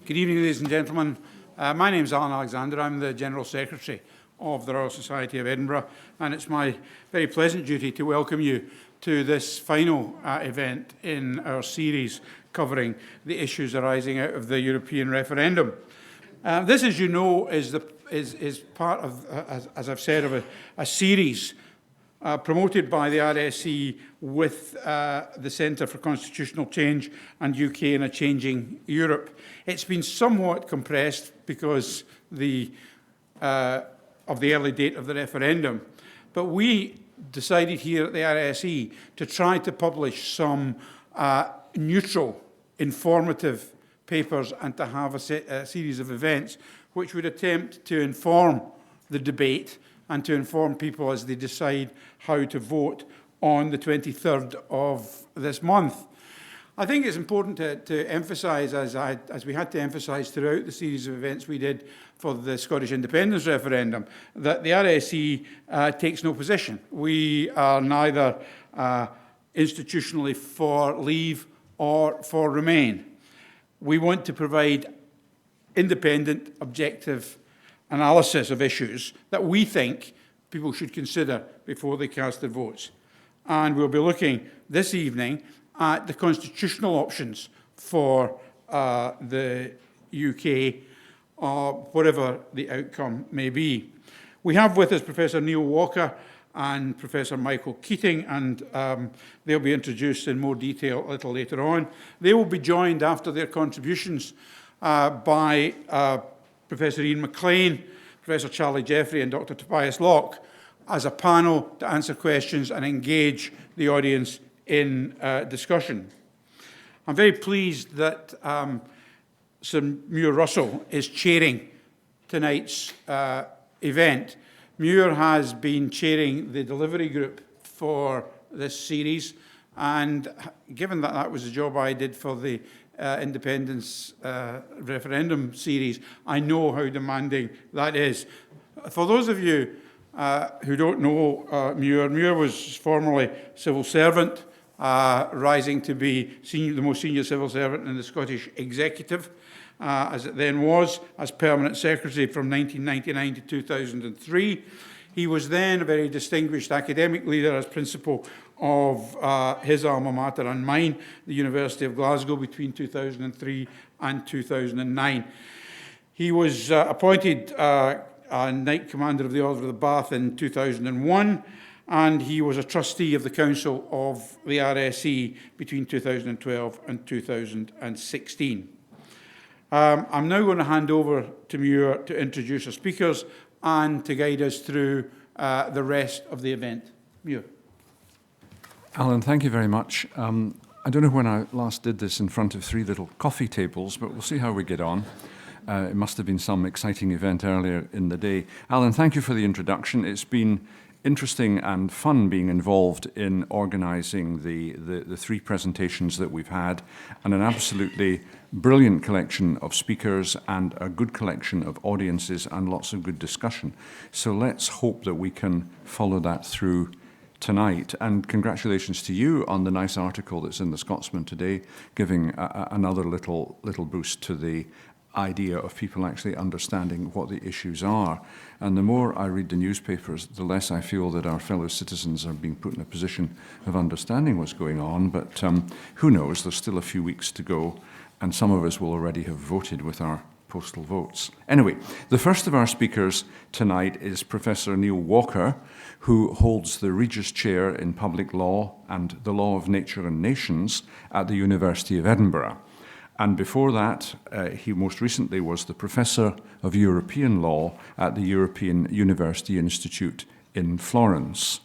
Good evening, ladies and gentlemen. My name is Alan Alexander. I'm the General Secretary of the Royal Society of Edinburgh, and it's my very pleasant duty to welcome you to this final event in our series covering the issues arising out of the European referendum. This, as you know, is part of, as I've said, of a series promoted by the RSE with the Centre for Constitutional Change and UK in a Changing Europe. It's been somewhat compressed because of the early date of the referendum, but we decided here at the RSE to try to publish some neutral, informative papers and to have a series of events which would attempt to inform the debate and to inform people as they decide how to vote on the 23rd of this month. I think it's important to emphasise, as we had to emphasise throughout the series of events we did for the Scottish independence referendum, that the RSE takes no position. We are neither institutionally for leave or for remain. We want to provide independent, objective analysis of issues that we think people should consider before they cast their votes. And we'll be looking this evening at the constitutional options for the UK, whatever the outcome may be. We have with us Professor Neil Walker and Professor Michael Keating, and they'll be introduced in more detail a little later on. They will be joined after their contributions by Professor Ian McLean, Professor Charlie Jeffrey and Dr. Tobias Locke as a panel to answer questions and engage the audience in discussion. I'm very pleased that Sir Muir Russell is chairing tonight's event. Muir has been chairing the delivery group for this series, and given that that was the job I did for the independence referendum series, I know how demanding that is. For those of you who don't know Muir was formerly civil servant, rising to be the most senior civil servant in the Scottish Executive, as it then was, as Permanent Secretary from 1999 to 2003. He was then a very distinguished academic leader as principal of his alma mater and mine, the University of Glasgow, between 2003 and 2009. He was appointed Knight Commander of the Order of the Bath in 2001, and he was a trustee of the Council of the RSE between 2012 and 2016. I'm now going to hand over to Muir to introduce our speakers and to guide us through the rest of the event. Muir. Alan, thank you very much. I don't know when I last did this in front of three little coffee tables, but we'll see how we get on. It must have been some exciting event earlier in the day. Alan, thank you for the introduction. It's been interesting and fun being involved in organising the three presentations that we've had, and an absolutely brilliant collection of speakers and a good collection of audiences and lots of good discussion. So let's hope that we can follow that through tonight. And congratulations to you on the nice article that's in the Scotsman today, giving another little boost to the idea of people actually understanding what the issues are. And the more I read the newspapers, the less I feel that our fellow citizens are being put in a position of understanding what's going on. But who knows, there's still a few weeks to go, and some of us will already have voted with our postal votes. Anyway, the first of our speakers tonight is Professor Neil Walker, who holds the Regius Chair in Public Law and the Law of Nature and Nations at the University of Edinburgh. And before that, he most recently was the Professor of European Law at the European University Institute in Florence.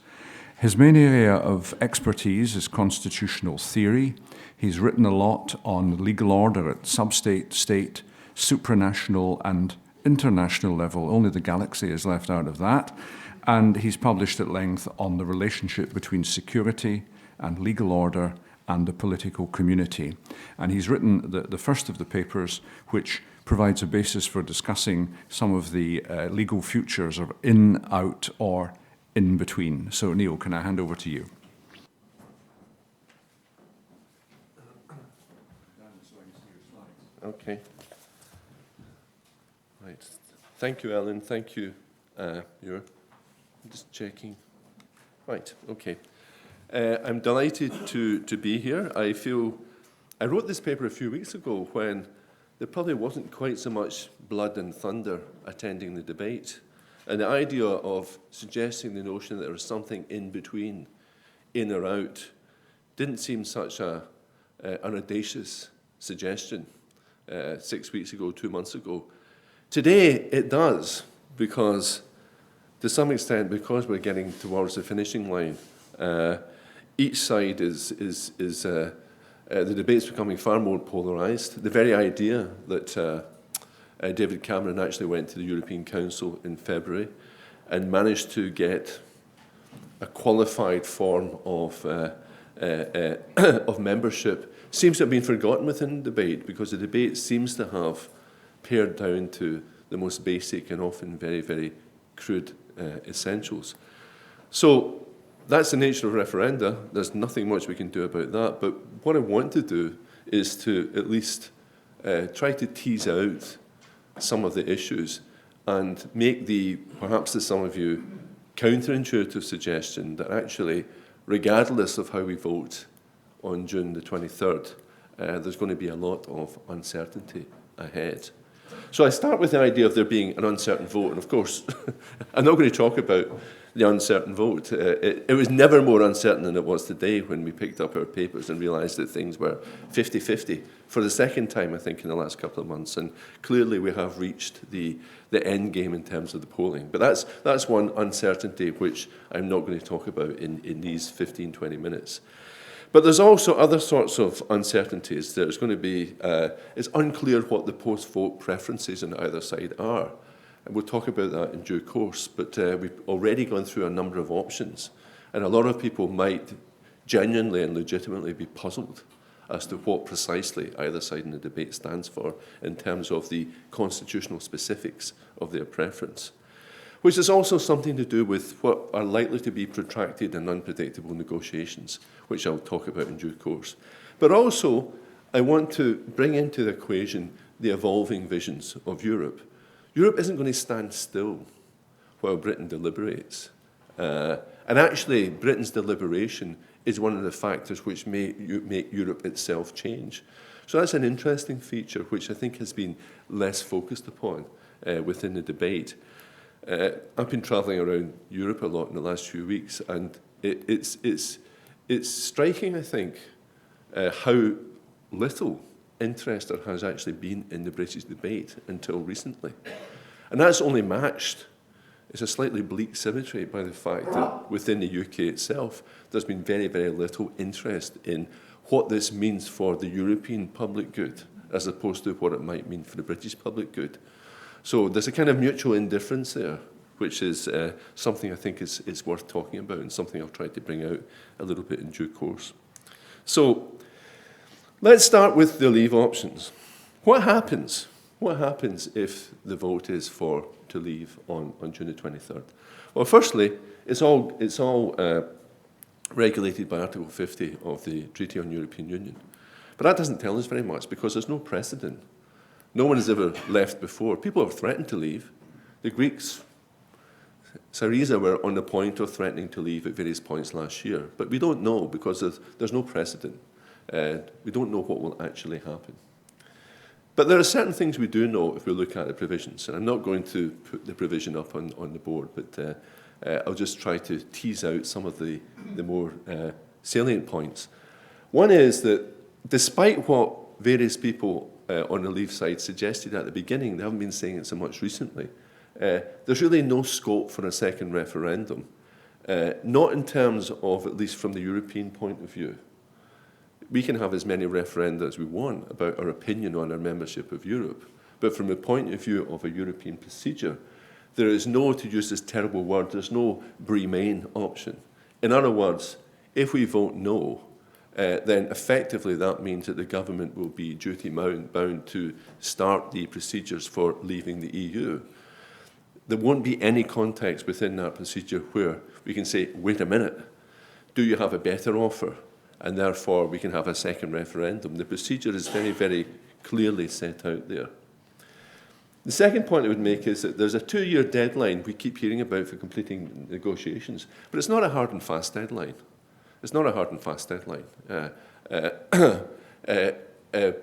His main area of expertise is constitutional theory. He's written a lot on legal order at sub-state, state, supranational and international level. Only the galaxy is left out of that. And he's published at length on the relationship between security and legal order and the political community. And he's written the first of the papers, which provides a basis for discussing some of the legal futures of in, out, or in between. So, Neil, can I hand over to you? Okay. Right. Thank you, Ellen. Thank you, I'm just checking. Right, okay. I'm delighted to be here. I wrote this paper a few weeks ago when there probably wasn't quite so much blood and thunder attending the debate. And the idea of suggesting the notion that there was something in between, in or out, didn't seem such an audacious suggestion 6 weeks ago, 2 months ago. Today it does, because to some extent, because we're getting towards the finishing line, each side the debate's becoming far more polarised. The very idea that David Cameron actually went to the European Council in February and managed to get a qualified form of membership seems to have been forgotten within the debate, because the debate seems to have pared down to the most basic and often very, very crude essentials. So that's the nature of referenda. There's nothing much we can do about that. But what I want to do is to at least try to tease out some of the issues and make perhaps to some of you, counterintuitive suggestion that actually, regardless of how we vote on June the 23rd, there's going to be a lot of uncertainty ahead. So I start with the idea of there being an uncertain vote, and of course, I'm not going to talk about the uncertain vote. It was never more uncertain than it was today when we picked up our papers and realised that things were 50-50 for the second time, I think, in the last couple of months. And clearly we have reached the end game in terms of the polling. But that's one uncertainty which I'm not going to talk about in these 15, 20 minutes. But there's also other sorts of uncertainties. There's going to be, it's unclear what the post-vote preferences on either side are. And we'll talk about that in due course, but we've already gone through a number of options, and a lot of people might genuinely and legitimately be puzzled as to what precisely either side in the debate stands for in terms of the constitutional specifics of their preference, which is also something to do with what are likely to be protracted and unpredictable negotiations, which I'll talk about in due course. But also, I want to bring into the equation the evolving visions of Europe. Europe isn't going to stand still while Britain deliberates. And actually, Britain's deliberation is one of the factors which may make Europe itself change. So that's an interesting feature which I think has been less focused upon within the debate. I've been travelling around Europe a lot in the last few weeks, and it's striking, I think, how little interest there has actually been in the British debate until recently. And that's only matched, it's a slightly bleak symmetry, by the fact that within the UK itself, there's been very, very little interest in what this means for the European public good, as opposed to what it might mean for the British public good. So there's a kind of mutual indifference there, which is something I think is worth talking about, and something I'll try to bring out a little bit in due course. So let's start with the leave options. What happens? What happens if the vote is to leave on June the 23rd? Well, firstly, it's all regulated by Article 50 of the Treaty on European Union. But that doesn't tell us very much, because there's no precedent. No one has ever left before. People have threatened to leave. The Greeks, Syriza, were on the point of threatening to leave at various points last year. But we don't know, because there's no precedent. We don't know what will actually happen. But there are certain things we do know if we look at the provisions. And I'm not going to put the provision up on the board, but I'll just try to tease out some of the more salient points. One is that despite what various people on the Leave side suggested at the beginning, they haven't been saying it so much recently, there's really no scope for a second referendum, not in terms of, at least from the European point of view. We can have as many referenda as we want about our opinion on our membership of Europe, but from the point of view of a European procedure, there is no, to use this terrible word, there's no remain option. In other words, if we vote no, then effectively that means that the government will be duty-bound to start the procedures for leaving the EU. There won't be any context within that procedure where we can say, wait a minute, do you have a better offer? And therefore we can have a second referendum. The procedure is very, very clearly set out there. The second point I would make is that there's a 2-year deadline we keep hearing about for completing negotiations, but it's not a hard and fast deadline. It's not a hard and fast deadline,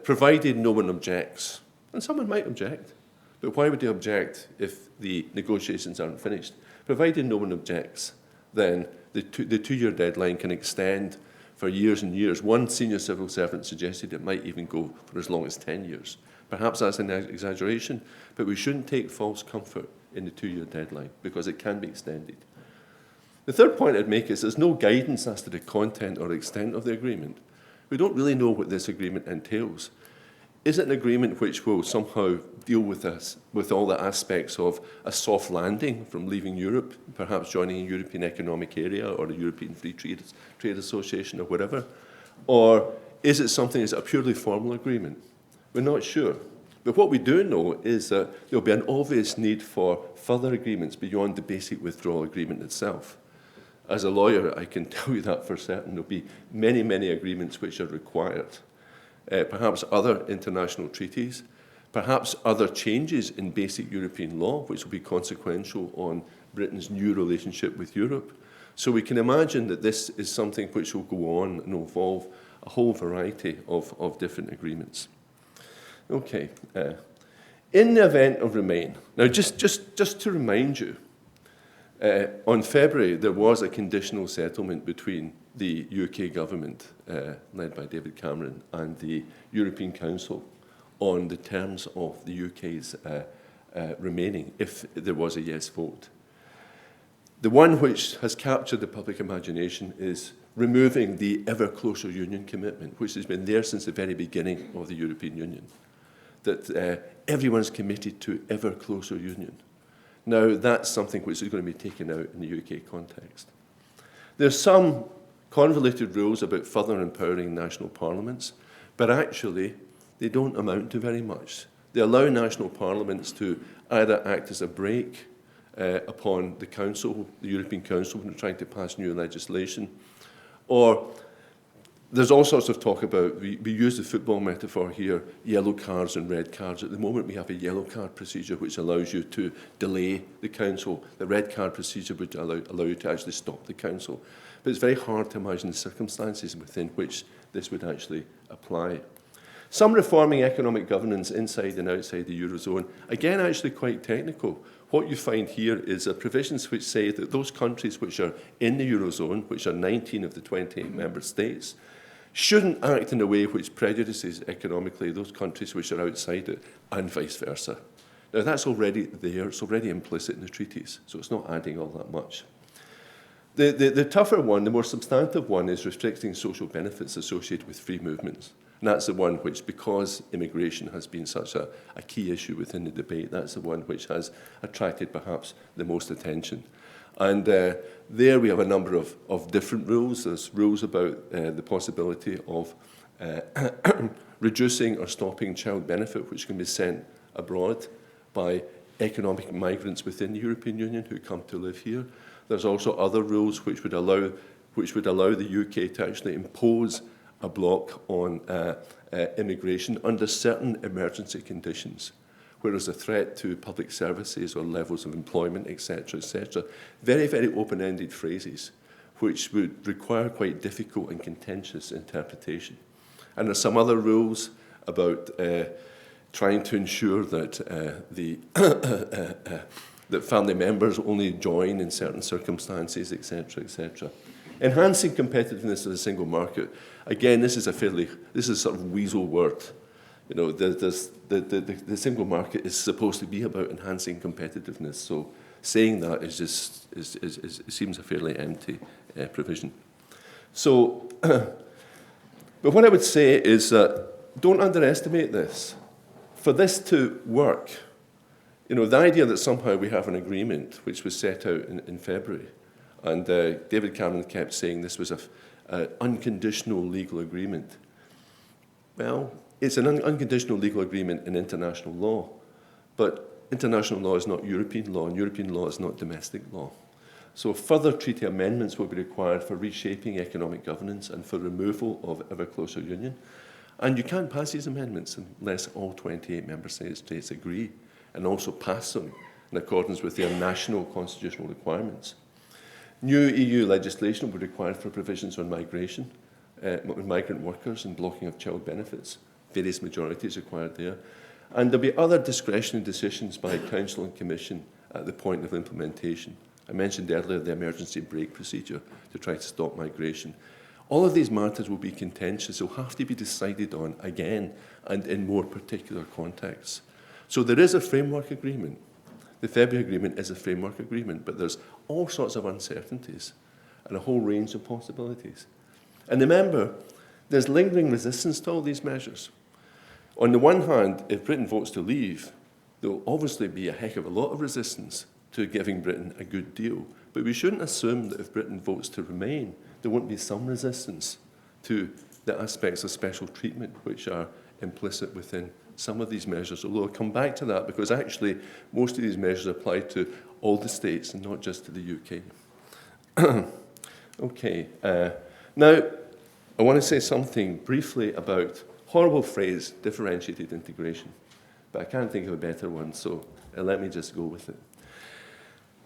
provided no one objects. And someone might object, but why would they object if the negotiations aren't finished? Provided no one objects, then the 2-year deadline can extend for years and years. One senior civil servant suggested it might even go for as long as 10 years. Perhaps that's an exaggeration, but we shouldn't take false comfort in the 2-year deadline because it can be extended. The third point I'd make is there's no guidance as to the content or extent of the agreement. We don't really know what this agreement entails. Is it an agreement which will somehow deal with us, with all the aspects of a soft landing from leaving Europe, perhaps joining a European Economic Area or the European Free Trade Association or whatever? Or is it something that's a purely formal agreement? We're not sure. But what we do know is that there'll be an obvious need for further agreements beyond the basic withdrawal agreement itself. As a lawyer, I can tell you that for certain. There'll be many, many agreements which are required. Perhaps other international treaties, perhaps other changes in basic European law, which will be consequential on Britain's new relationship with Europe. So we can imagine that this is something which will go on and involve a whole variety of different agreements. Okay. In the event of Remain, now just to remind you, on February there was a conditional settlement between the UK government, led by David Cameron, and the European Council on the terms of the UK's remaining, if there was a yes vote. The one which has captured the public imagination is removing the ever closer union commitment, which has been there since the very beginning of the European Union, that everyone's committed to ever closer union. Now, that's something which is going to be taken out in the UK context. There's some convoluted rules about further empowering national parliaments, but actually they don't amount to very much. They allow national parliaments to either act as a brake upon the Council, the European Council, when they're trying to pass new legislation, or there's all sorts of talk about, we use the football metaphor here, yellow cards and red cards. At the moment we have a yellow card procedure which allows you to delay the Council. The red card procedure would allow you to actually stop the Council. But it's very hard to imagine the circumstances within which this would actually apply. Some reforming economic governance inside and outside the Eurozone, again actually quite technical. What you find here is provisions which say that those countries which are in the Eurozone, which are 19 of the 28 member states, shouldn't act in a way which prejudices economically those countries which are outside it, and vice versa. Now that's already there, it's already implicit in the treaties, so it's not adding all that much. The tougher one, the more substantive one, is restricting social benefits associated with free movements. And that's the one which, because immigration has been such a key issue within the debate, that's the one which has attracted perhaps the most attention. And there we have a number of different rules. There's rules about the possibility of reducing or stopping child benefit, which can be sent abroad by economic migrants within the European Union who come to live here. There's also other rules which would allow the UK to actually impose a block on immigration under certain emergency conditions, where there's a threat to public services or levels of employment, etc., etc. Very, very open-ended phrases, which would require quite difficult and contentious interpretation. And there's some other rules about trying to ensure that that family members only join in certain circumstances, etc., etc. Enhancing competitiveness of the single market. Again, this is sort of weasel word. You know, the single market is supposed to be about enhancing competitiveness. So saying that it seems a fairly empty provision. So, but what I would say is that don't underestimate this. For this to work, you know, the idea that somehow we have an agreement which was set out in February, and David Cameron kept saying this was an unconditional legal agreement. Well, it's an unconditional legal agreement in international law, but international law is not European law, and European law is not domestic law. So further treaty amendments will be required for reshaping economic governance and for removal of ever closer union. And you can't pass these amendments unless all 28 member states agree. and also pass them in accordance with their national constitutional requirements. New EU legislation will be required for provisions on migration, migrant workers and blocking of child benefits. Various majorities required there. And there'll be other discretionary decisions by Council and Commission at the point of implementation. I mentioned earlier the emergency brake procedure to try to stop migration. All of these matters will be contentious. They'll have to be decided on again and in more particular contexts. So there is a framework agreement. The February agreement is a framework agreement, but there's all sorts of uncertainties and a whole range of possibilities. And remember, there's lingering resistance to all these measures. On the one hand, if Britain votes to leave, there will obviously be a heck of a lot of resistance to giving Britain a good deal. But we shouldn't assume that if Britain votes to remain, there won't be some resistance to the aspects of special treatment which are implicit within some of these measures, although I'll come back to that because actually most of these measures apply to all the states and not just to the UK. Okay, now I want to say something briefly about horrible phrase, differentiated integration, but I can't think of a better one, so let me just go with it.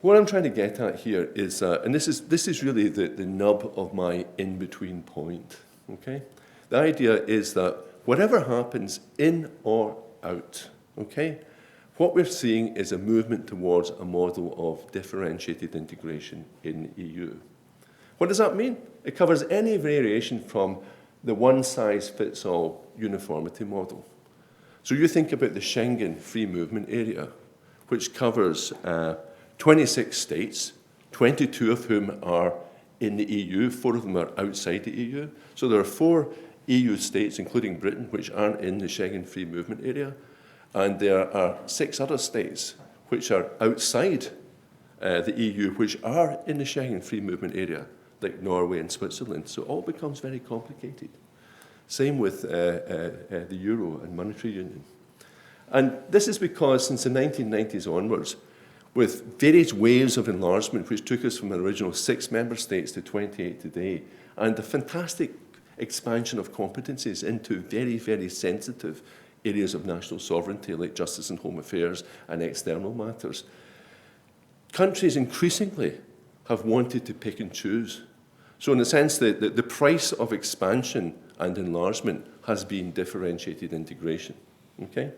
What I'm trying to get at here is, and this is really the nub of my in-between point, okay? The idea is that whatever happens in or out, okay, what we're seeing is a movement towards a model of differentiated integration in the EU. What does that mean? It covers any variation from the one-size-fits-all uniformity model. So you think about the Schengen free movement area, which covers 26 states, 22 of whom are in the EU, 4 of them are outside the EU. So there are 4 EU states, including Britain, which aren't in the Schengen free movement area. And there are 6 other states which are outside the EU, which are in the Schengen free movement area, like Norway and Switzerland. So it all becomes very complicated. Same with the Euro and monetary union. And this is because since the 1990s onwards, with various waves of enlargement, which took us from an original 6 member states to 28 today, and the fantastic expansion of competencies into very, very sensitive areas of national sovereignty, like justice and home affairs and external matters, countries increasingly have wanted to pick and choose. So in a sense, the price of expansion and enlargement has been differentiated integration, okay?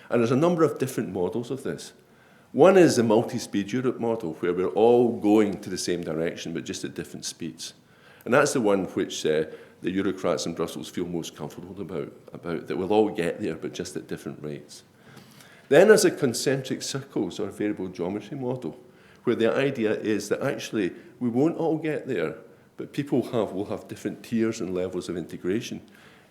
And there's a number of different models of this. One is the multi-speed Europe model, where we're all going to the same direction, but just at different speeds. And that's the one which the Eurocrats in Brussels feel most comfortable about, that we'll all get there, but just at different rates. Then there's a concentric circles or variable geometry model, where the idea is that actually we won't all get there, but people will have different tiers and levels of integration.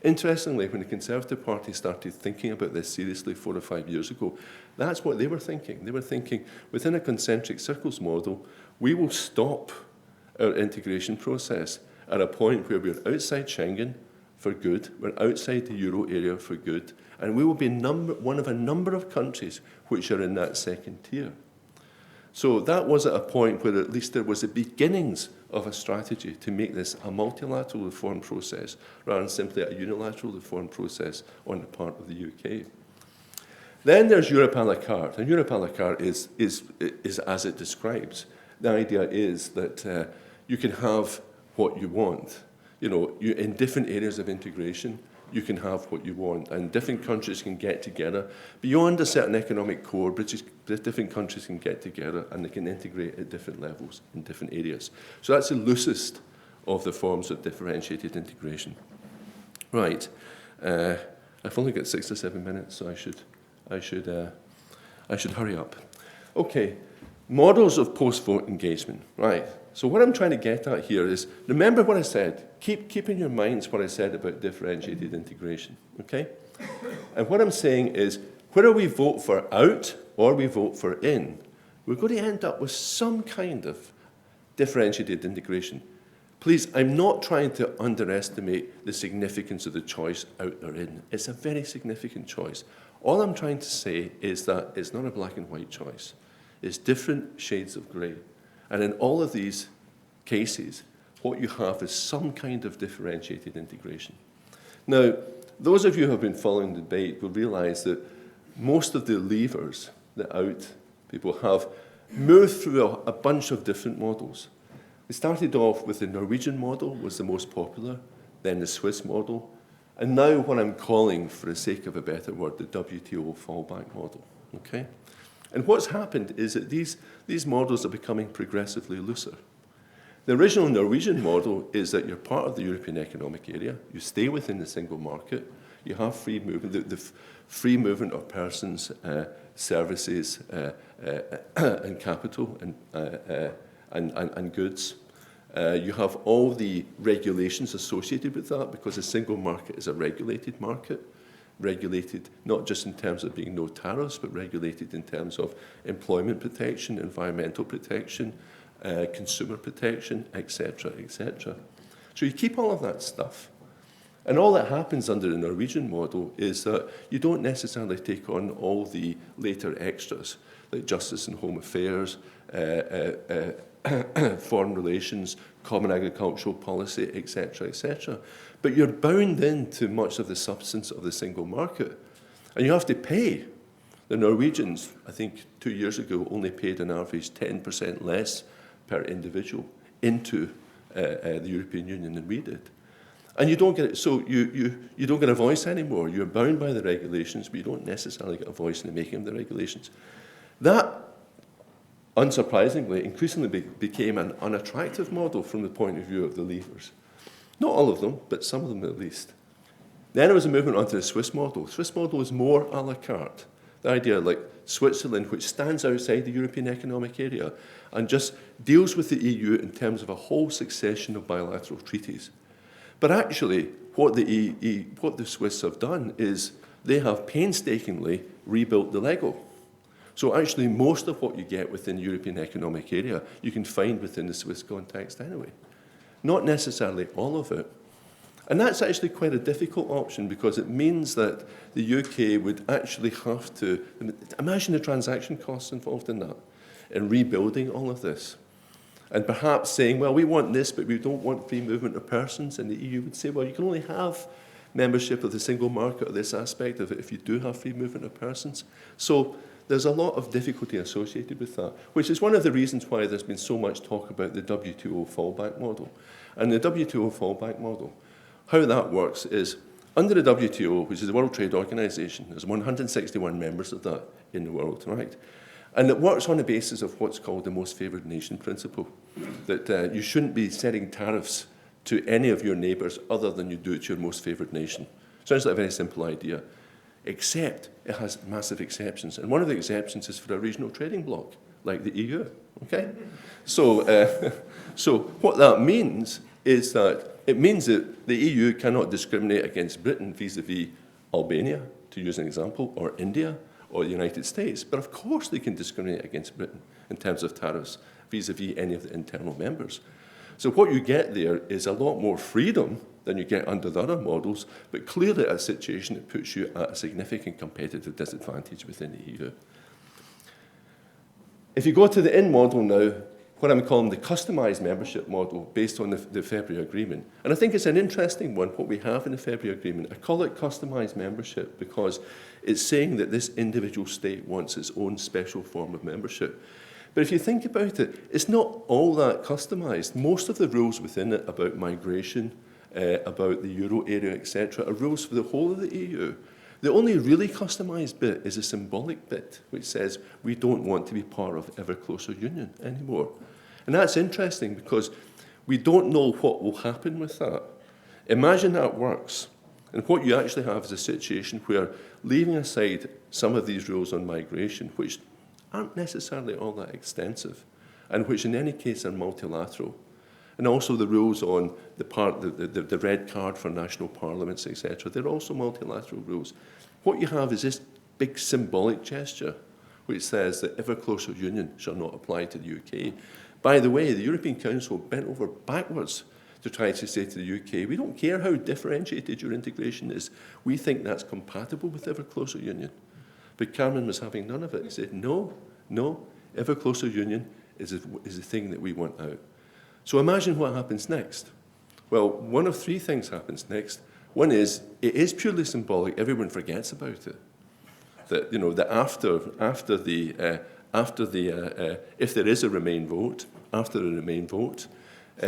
Interestingly, when the Conservative Party started thinking about this seriously 4 or 5 years ago, that's what they were thinking. They were thinking, within a concentric circles model, we will stop our integration process at a point where we're outside Schengen for good, we're outside the Euro area for good, and we will be one of a number of countries which are in that second tier. So that was at a point where at least there was the beginnings of a strategy to make this a multilateral reform process rather than simply a unilateral reform process on the part of the UK. Then there's Europe à la carte, and Europe à la carte is as it describes. The idea is that you can have what you want. You know, in different areas of integration, you can have what you want, and different countries can get together. Beyond a certain economic core, different countries can get together and they can integrate at different levels in different areas. So that's the loosest of the forms of differentiated integration. Right, I've only got 6 or 7 minutes, so I should hurry up. Okay, models of post-vote engagement. Right. So what I'm trying to get at here is, remember what I said. Keep in your minds what I said about differentiated integration, okay? And what I'm saying is, whether we vote for out or we vote for in, we're going to end up with some kind of differentiated integration. Please, I'm not trying to underestimate the significance of the choice out or in. It's a very significant choice. All I'm trying to say is that it's not a black and white choice. It's different shades of grey. And in all of these cases, what you have is some kind of differentiated integration. Now, those of you who have been following the debate will realise that most of the leavers the out people have moved through a bunch of different models. They started off with the Norwegian model, was the most popular, then the Swiss model, and now what I'm calling, for the sake of a better word, the WTO fallback model. Okay? And what's happened is that these models are becoming progressively looser. The original Norwegian model is that you're part of the European Economic Area, you stay within the single market, you have free movement, the free movement of persons, services, and capital, and goods. You have all the regulations associated with that because the single market is a regulated market, regulated not just in terms of being no tariffs, but regulated in terms of employment protection, environmental protection, consumer protection, etc., etc. So you keep all of that stuff. And all that happens under the Norwegian model is that you don't necessarily take on all the later extras, like justice and home affairs, foreign relations, common agricultural policy, etc., etc. But you're bound into much of the substance of the single market. And you have to pay. The Norwegians, I think 2 years ago, only paid an average 10% less per individual into the European Union than we did. And you don't get it, so you don't get a voice anymore. You're bound by the regulations, but you don't necessarily get a voice in the making of the regulations. That, unsurprisingly, increasingly became an unattractive model from the point of view of the leavers. Not all of them, but some of them at least. Then there was a movement onto the Swiss model. The Swiss model is more a la carte. The idea like Switzerland, which stands outside the European Economic Area and just deals with the EU in terms of a whole succession of bilateral treaties. But actually, what the Swiss have done is they have painstakingly rebuilt the Lego. So actually, most of what you get within the European Economic Area, you can find within the Swiss context anyway. Not necessarily all of it. And that's actually quite a difficult option because it means that the UK would actually have to, imagine the transaction costs involved in that, in rebuilding all of this. And perhaps saying, well, we want this, but we don't want free movement of persons. And the EU would say, well, you can only have membership of the single market or this aspect of it if you do have free movement of persons. So there's a lot of difficulty associated with that, which is one of the reasons why there's been so much talk about the WTO fallback model. And the WTO fallback model, how that works is, under the WTO, which is the World Trade Organization, there's 161 members of that in the world, right? And it works on the basis of what's called the most favored nation principle, that you shouldn't be setting tariffs to any of your neighbors other than you do it to your most favored nation. Sounds like a very simple idea, except it has massive exceptions. And one of the exceptions is for a regional trading bloc, like the EU, okay? So, so what that means is that it means that the EU cannot discriminate against Britain vis-à-vis Albania, to use an example, or India, or the United States. But of course they can discriminate against Britain in terms of tariffs vis-à-vis any of the internal members. So what you get there is a lot more freedom than you get under the other models, but clearly a situation that puts you at a significant competitive disadvantage within the EU. If you go to the in model now, what I'm calling the customised membership model based on the February Agreement. And I think it's an interesting one, what we have in the February Agreement. I call it customised membership because it's saying that this individual state wants its own special form of membership. But if you think about it, it's not all that customised. Most of the rules within it about migration, about the euro area, etc., are rules for the whole of the EU. The only really customised bit is a symbolic bit, which says we don't want to be part of ever closer union anymore. And that's interesting because we don't know what will happen with that. Imagine that works. And what you actually have is a situation where, leaving aside some of these rules on migration, which aren't necessarily all that extensive, and which in any case are multilateral, and also the rules on the red card for national parliaments, etc., they're also multilateral rules. What you have is this big symbolic gesture which says that ever closer union shall not apply to the UK. By the way, the European Council bent over backwards to try to say to the UK, we don't care how differentiated your integration is, we think that's compatible with ever closer union. But Cameron was having none of it. He said, no, ever closer union is the thing that we want out. So imagine what happens next. Well, one of three things happens next. One is, it is purely symbolic, everyone forgets about it. that that if there is a Remain vote, after the Remain vote,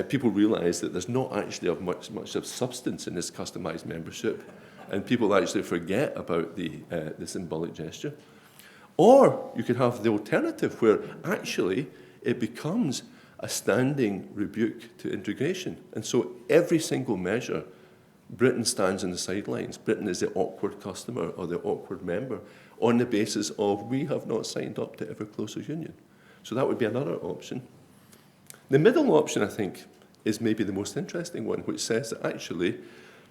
people realise that there's not actually much of substance in this customised membership, and people actually forget about the symbolic gesture. Or you could have the alternative where actually it becomes a standing rebuke to integration. And so every single measure, Britain stands on the sidelines. Britain is the awkward customer or the awkward member on the basis of we have not signed up to ever closer union. So that would be another option. The middle option, I think, is maybe the most interesting one, which says that actually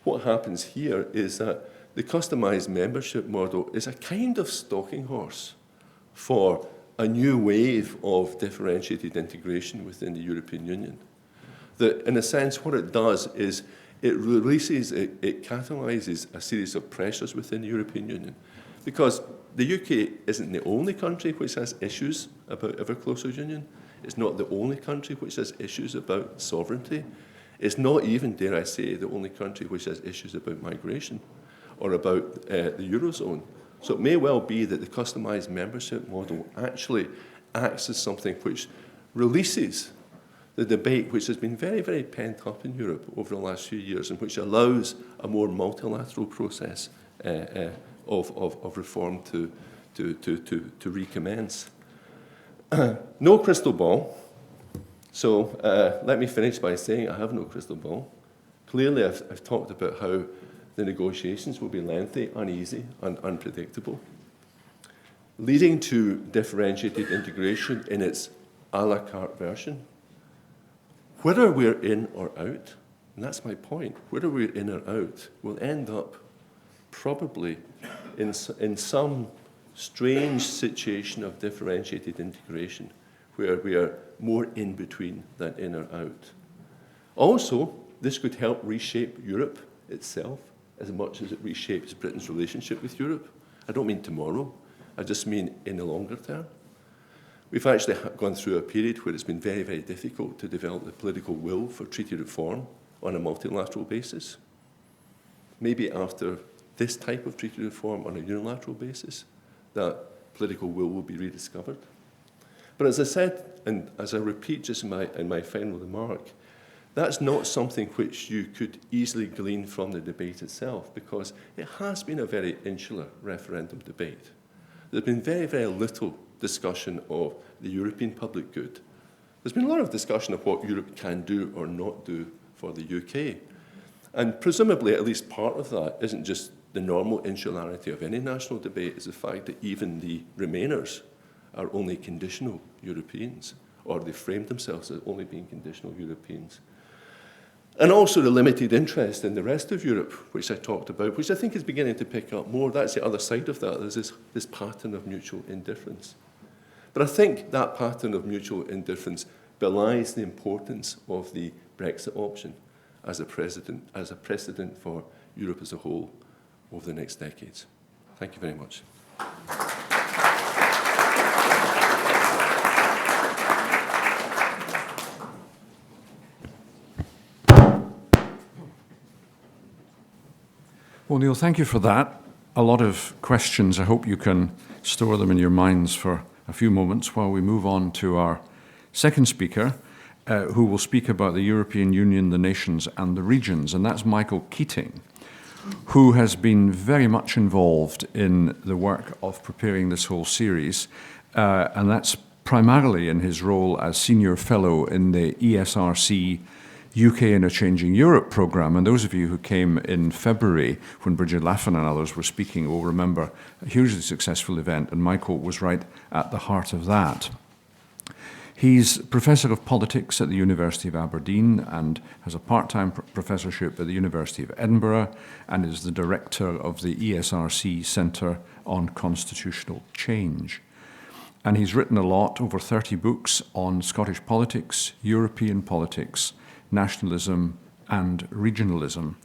what happens here is that the customised membership model is a kind of stalking horse for a new wave of differentiated integration within the European Union. That, in a sense, what it does is it releases, it catalyses a series of pressures within the European Union. Because the UK isn't the only country which has issues about ever closer union. It's not the only country which has issues about sovereignty. It's not even, dare I say, the only country which has issues about migration or about the Eurozone. So it may well be that the customised membership model actually acts as something which releases the debate which has been very, very pent up in Europe over the last few years and which allows a more multilateral process of reform to recommence. No crystal ball. So let me finish by saying I have no crystal ball. Clearly, I've talked about how the negotiations will be lengthy, uneasy, and unpredictable, leading to differentiated integration in its a la carte version. Whether we're in or out, and that's my point, whether we're in or out, we'll end up probably in some strange situation of differentiated integration where we are more in between than in or out. Also, this could help reshape Europe itself as much as it reshapes Britain's relationship with Europe. I don't mean tomorrow, I just mean in the longer term. We've actually gone through a period where it's been very, very difficult to develop the political will for treaty reform on a multilateral basis. Maybe after this type of treaty reform on a unilateral basis, that political will be rediscovered. But as I said, and as I repeat just in my final remark, that's not something which you could easily glean from the debate itself, because it has been a very insular referendum debate. There's been very, very little discussion of the European public good. There's been a lot of discussion of what Europe can do or not do for the UK. And presumably, at least part of that isn't just the normal insularity of any national debate, it's the fact that even the Remainers are only conditional Europeans, or they framed themselves as only being conditional Europeans. And also the limited interest in the rest of Europe, which I talked about, which I think is beginning to pick up more. That's the other side of that. There's this pattern of mutual indifference. But I think that pattern of mutual indifference belies the importance of the Brexit option as a precedent for Europe as a whole over the next decades. Thank you very much. Well, Neil, thank you for that. A lot of questions. I hope you can store them in your minds for a few moments while we move on to our second speaker, who will speak about the European Union, the nations, and the regions. And that's Michael Keating, who has been very much involved in the work of preparing this whole series. And that's primarily in his role as Senior Fellow in the ESRC UK in a Changing Europe programme. And those of you who came in February when Bridget Laffan and others were speaking will remember a hugely successful event, and Michael was right at the heart of that. He's Professor of Politics at the University of Aberdeen and has a part-time professorship at the University of Edinburgh and is the director of the ESRC Centre on Constitutional Change. And he's written a lot, over 30 books, on Scottish politics, European politics, nationalism and regionalism.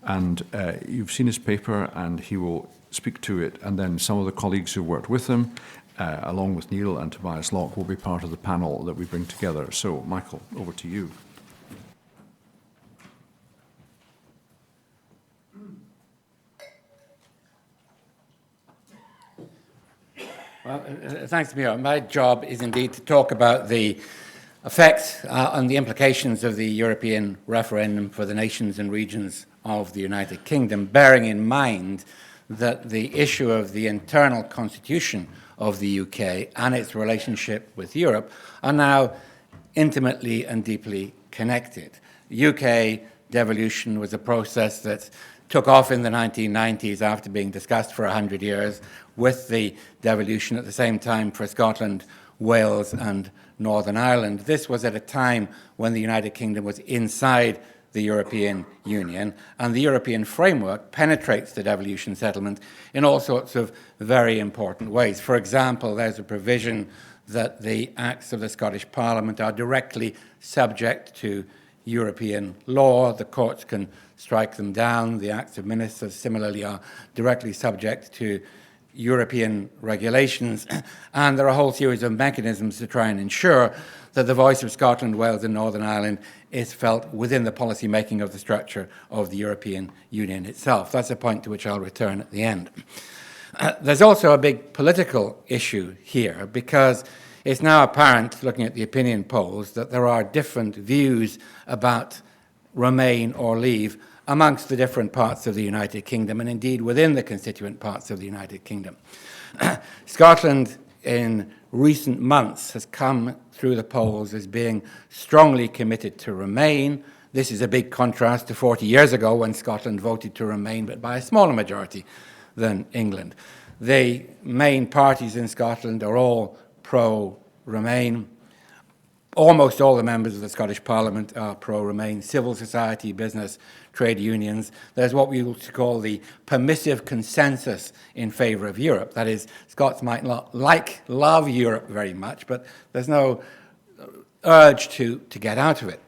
And you've seen his paper, and he will speak to it, and then some of the colleagues who worked with him, along with Neil and Tobias Locke, will be part of the panel that we bring together. So, Michael, over to you. Well, thanks, Mira. My job is indeed to talk about the effects and the implications of the European referendum for the nations and regions of the United Kingdom, bearing in mind that the issue of the internal constitution of the UK and its relationship with Europe are now intimately and deeply connected. UK devolution was a process that took off in the 1990s after being discussed for 100 years, with the devolution at the same time for Scotland, Wales and Northern Ireland. This was at a time when the United Kingdom was inside the European Union, and the European framework penetrates the devolution settlement in all sorts of very important ways. For example, there's a provision that the acts of the Scottish Parliament are directly subject to European law. The courts can strike them down. The acts of ministers similarly are directly subject to European regulations, and there are a whole series of mechanisms to try and ensure that the voice of Scotland, Wales and Northern Ireland is felt within the policy making of the structure of the European Union itself. That's a point to which I'll return at the end. There's also a big political issue here, because it's now apparent, looking at the opinion polls, that there are different views about remain or leave amongst the different parts of the United Kingdom, and indeed within the constituent parts of the United Kingdom. Scotland, in recent months, has come through the polls as being strongly committed to remain. This is a big contrast to 40 years ago when Scotland voted to remain, but by a smaller majority than England. The main parties in Scotland are all pro-Remain. Almost all the members of the Scottish Parliament are pro-Remain. Civil society, business, trade unions. There's what we would call the permissive consensus in favour of Europe. That is, Scots might not love Europe very much, but there's no urge to get out of it.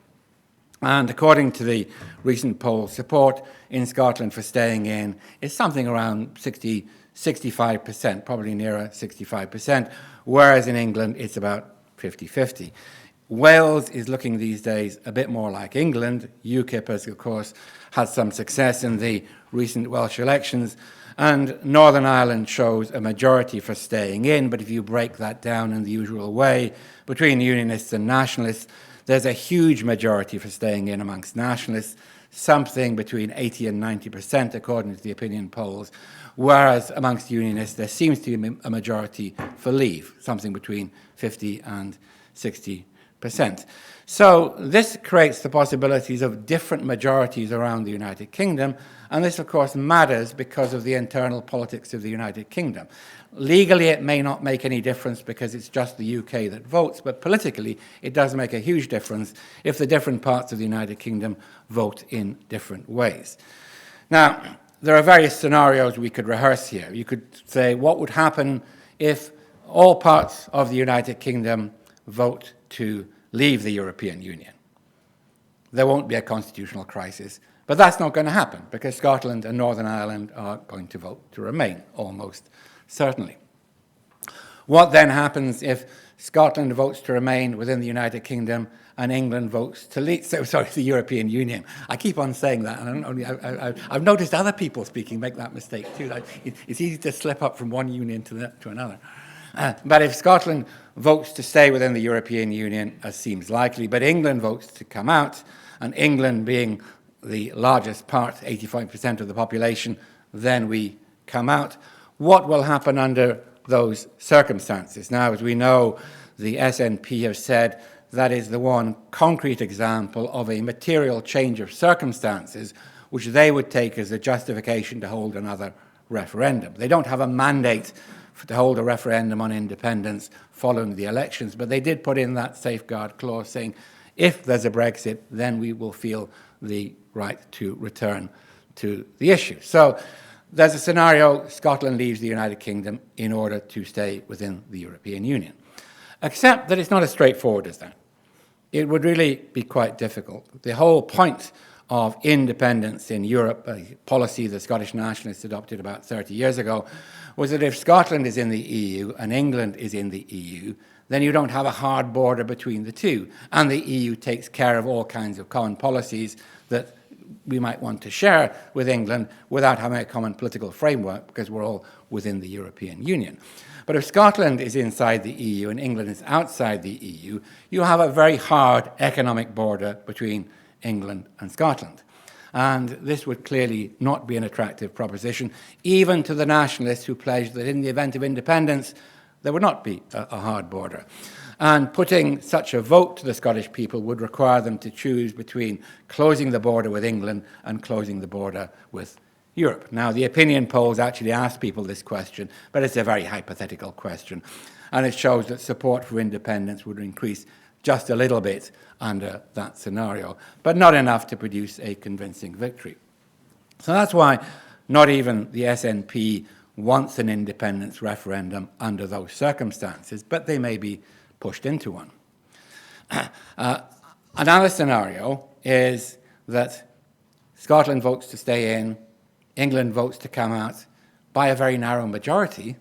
And according to the recent poll, support in Scotland for staying in is something around 65%, probably nearer 65%, whereas in England it's about 50-50. Wales is looking these days a bit more like England. UKIP has, of course, had some success in the recent Welsh elections, and Northern Ireland shows a majority for staying in, but if you break that down in the usual way, between Unionists and Nationalists, there's a huge majority for staying in amongst Nationalists, something between 80 and 90%, according to the opinion polls, whereas amongst Unionists there seems to be a majority for leave, something between 50 and 60%. So this creates the possibilities of different majorities around the United Kingdom, and this of course matters because of the internal politics of the United Kingdom. Legally it may not make any difference because it's just the UK that votes, but politically it does make a huge difference if the different parts of the United Kingdom vote in different ways. Now, there are various scenarios we could rehearse here. You could say, what would happen if all parts of the United Kingdom vote to leave the European Union? There won't be a constitutional crisis, but that's not going to happen because Scotland and Northern Ireland are going to vote to remain, almost certainly. What then happens if Scotland votes to remain within the United Kingdom and England votes to leave, the European Union? I keep on saying that, and I've noticed other people speaking make that mistake too. It's easy to slip up from one union to another. But if Scotland votes to stay within the European Union, as seems likely, but England votes to come out, and England being the largest part, 85% of the population, then we come out, what will happen under those circumstances? Now, as we know, the SNP have said that is the one concrete example of a material change of circumstances which they would take as a justification to hold another referendum. They don't have a mandate to hold a referendum on independence following the elections, but they did put in that safeguard clause saying if there's a Brexit, then we will feel the right to return to the issue. So there's a scenario, Scotland leaves the United Kingdom in order to stay within the European Union. Except that it's not as straightforward as that. It would really be quite difficult. The whole point of independence in Europe, a policy the Scottish nationalists adopted about 30 years ago, was that if Scotland is in the EU and England is in the EU, then you don't have a hard border between the two. And the EU takes care of all kinds of common policies that we might want to share with England without having a common political framework because we're all within the European Union. But if Scotland is inside the EU and England is outside the EU, you have a very hard economic border between England and Scotland. And this would clearly not be an attractive proposition, even to the nationalists who pledged that in the event of independence, there would not be a hard border. And putting such a vote to the Scottish people would require them to choose between closing the border with England and closing the border with Europe. Now, the opinion polls actually ask people this question, but it's a very hypothetical question. And it shows that support for independence would increase just a little bit under that scenario, but not enough to produce a convincing victory. So that's why not even the SNP wants an independence referendum under those circumstances, but they may be pushed into one. Another scenario is that Scotland votes to stay in, England votes to come out by a very narrow majority,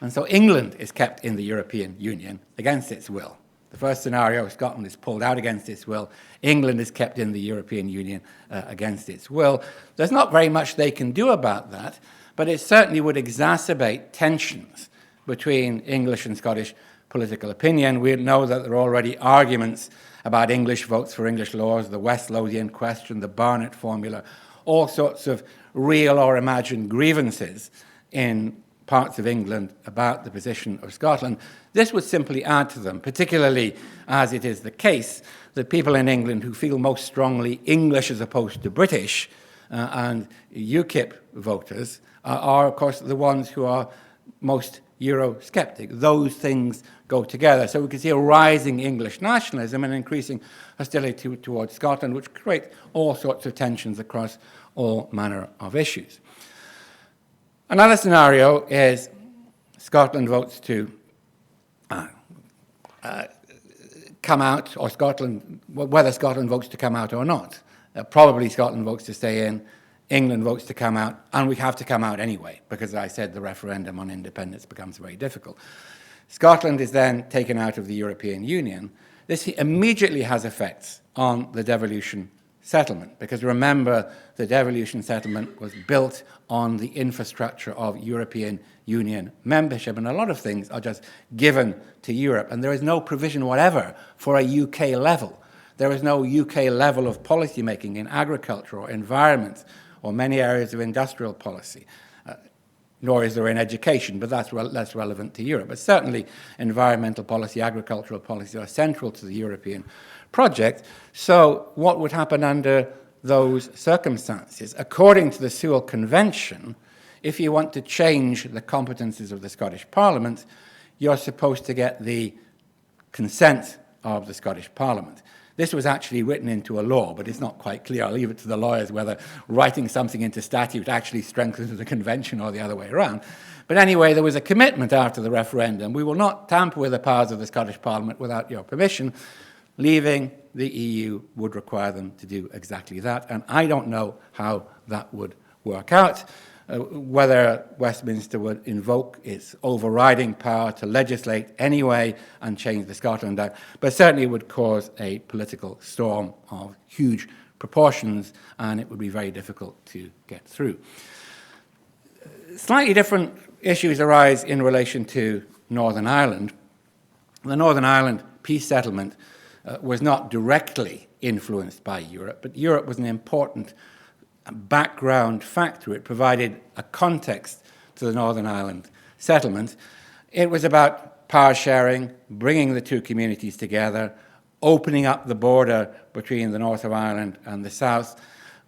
and so England is kept in the European Union against its will. The first scenario, Scotland is pulled out against its will, England is kept in the European Union against its will. There's not very much they can do about that, but it certainly would exacerbate tensions between English and Scottish political opinion. We know that there are already arguments about English votes for English laws, the West Lothian question, the Barnett formula, all sorts of real or imagined grievances in parts of England about the position of Scotland. This would simply add to them, particularly as it is the case that people in England who feel most strongly English as opposed to British and UKIP voters are, of course, the ones who are most Eurosceptic. Those things go together. So we can see a rising English nationalism and increasing hostility towards Scotland, which create all sorts of tensions across all manner of issues. Another scenario is Scotland votes to come out, or whether Scotland votes to come out or not. Probably Scotland votes to stay in, England votes to come out, and we have to come out anyway, because as I said, the referendum on independence becomes very difficult. Scotland is then taken out of the European Union. This immediately has effects on the devolution settlement, because remember, the devolution settlement was built on the infrastructure of European Union membership, and a lot of things are just given to Europe, and there is no provision whatever for a UK level. There is no UK level of policy making in agriculture or environment or many areas of industrial policy, nor is there in education, but that's less relevant to Europe. But certainly environmental policy, agricultural policy are central to the European project. So what would happen under those circumstances? According to the Sewell Convention, if you want to change the competences of the Scottish Parliament, you're supposed to get the consent of the Scottish Parliament. This was actually written into a law, but it's not quite clear. I'll leave it to the lawyers whether writing something into statute actually strengthens the convention or the other way around. But anyway, there was a commitment after the referendum. We will not tamper with the powers of the Scottish Parliament without your permission. Leaving the EU would require them to do exactly that, and I don't know how that would work out. Whether Westminster would invoke its overriding power to legislate anyway and change the Scotland Act, but certainly would cause a political storm of huge proportions, and it would be very difficult to get through. Slightly different issues arise in relation to Northern Ireland. The Northern Ireland peace settlement was not directly influenced by Europe, but Europe was an important background factor. It provided a context to the Northern Ireland settlement. It was about power sharing, bringing the two communities together, opening up the border between the north of Ireland and the south,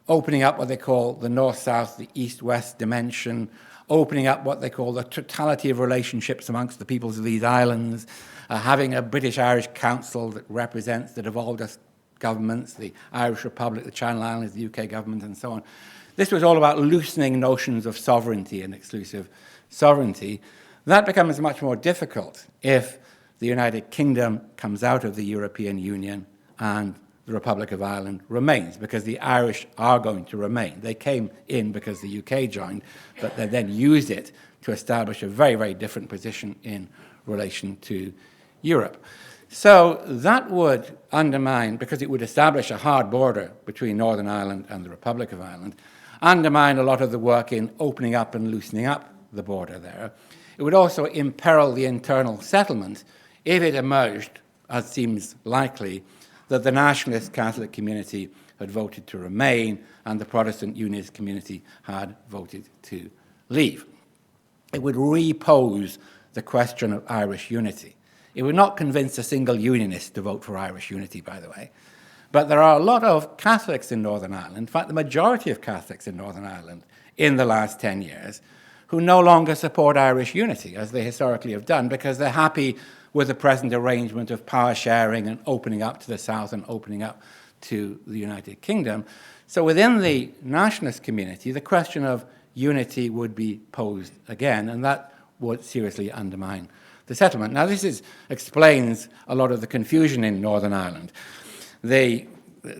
opening up what they call the north-south, the east-west dimension, opening up what they call the totality of relationships amongst the peoples of these islands, having a British-Irish Council that represents the devolved governments, the Irish Republic, the Channel Islands, the UK government, and so on. This was all about loosening notions of sovereignty and exclusive sovereignty. That becomes much more difficult if the United Kingdom comes out of the European Union and the Republic of Ireland remains, because the Irish are going to remain. They came in because the UK joined, but they then used it to establish a very, very different position in relation to Europe. So that would undermine, because it would establish a hard border between Northern Ireland and the Republic of Ireland, undermine a lot of the work in opening up and loosening up the border there. It would also imperil the internal settlement if it emerged, as seems likely, that the nationalist Catholic community had voted to remain and the Protestant Unionist community had voted to leave. It would repose the question of Irish unity. It would not convince a single unionist to vote for Irish unity, by the way. But there are a lot of Catholics in Northern Ireland, in fact, the majority of Catholics in Northern Ireland in the last 10 years, who no longer support Irish unity, as they historically have done, because they're happy with the present arrangement of power sharing and opening up to the South and opening up to the United Kingdom. So within the nationalist community, the question of unity would be posed again, and that would seriously undermine the settlement. Now, this explains a lot of the confusion in Northern Ireland. The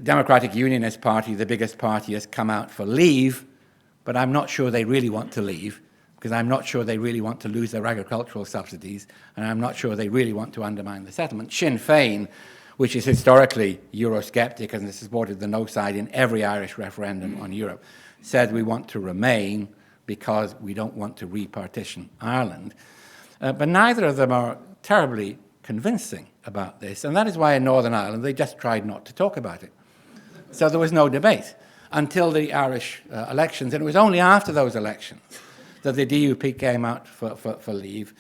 Democratic Unionist Party, the biggest party, has come out for leave, but I'm not sure they really want to leave, because I'm not sure they really want to lose their agricultural subsidies, and I'm not sure they really want to undermine the settlement. Sinn Féin, which is historically Eurosceptic and has supported the no side in every Irish referendum on Europe, said we want to remain because we don't want to repartition Ireland. But neither of them are terribly convincing about this, and that is why in Northern Ireland they just tried not to talk about it. So there was no debate until the Irish elections, and it was only after those elections that the DUP came out for leave.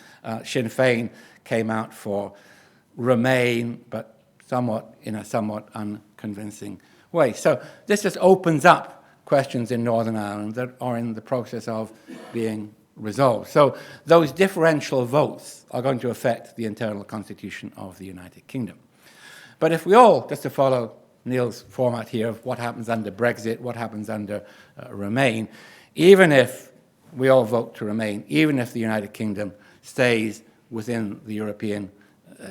Sinn Féin came out for remain, but in a somewhat unconvincing way. So this just opens up questions in Northern Ireland that are in the process of being resolved. So those differential votes are going to affect the internal constitution of the United Kingdom. But if we all, just to follow Neil's format here of what happens under Brexit, what happens under Remain, even if we all vote to remain, even if the United Kingdom stays within the European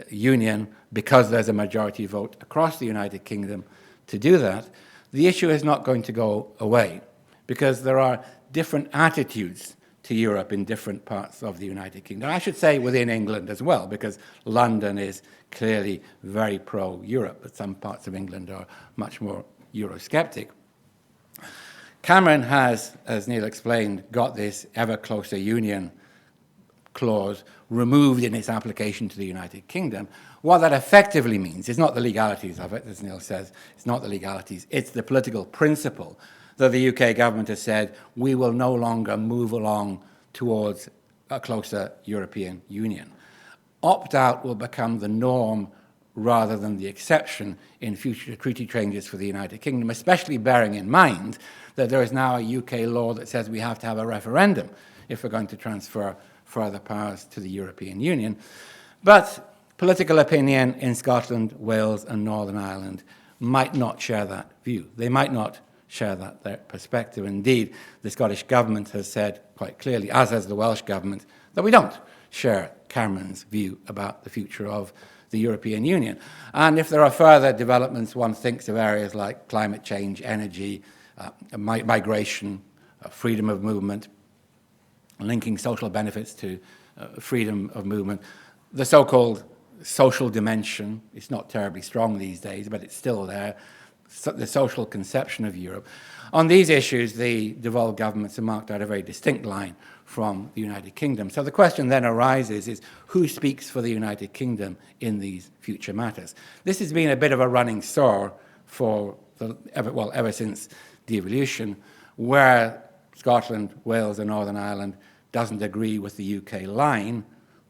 Union because there's a majority vote across the United Kingdom to do that, the issue is not going to go away because there are different attitudes to Europe in different parts of the United Kingdom. I should say within England as well, because London is clearly very pro-Europe, but some parts of England are much more Eurosceptic. Cameron has, as Neil explained, got this ever closer union clause removed in its application to the United Kingdom. What that effectively means is not the legalities of it, as Neil says, it's not the legalities, it's the political principle that the UK government has said, we will no longer move along towards a closer European Union. Opt-out will become the norm rather than the exception in future treaty changes for the United Kingdom, especially bearing in mind that there is now a UK law that says we have to have a referendum if we're going to transfer further powers to the European Union. But political opinion in Scotland, Wales and Northern Ireland might not share that view. They might not share their perspective. Indeed, the Scottish government has said quite clearly, as has the Welsh government, that we don't share Cameron's view about the future of the European Union. And if there are further developments, one thinks of areas like climate change, energy, migration, freedom of movement, linking social benefits to freedom of movement. The so-called social dimension is not terribly strong these days, but it's still there. The social conception of Europe. On these issues, the devolved governments have marked out a very distinct line from the United Kingdom. So the question then arises is who speaks for the United Kingdom in these future matters? This has been a bit of a running sore for ever since devolution, where Scotland, Wales and Northern Ireland doesn't agree with the UK line.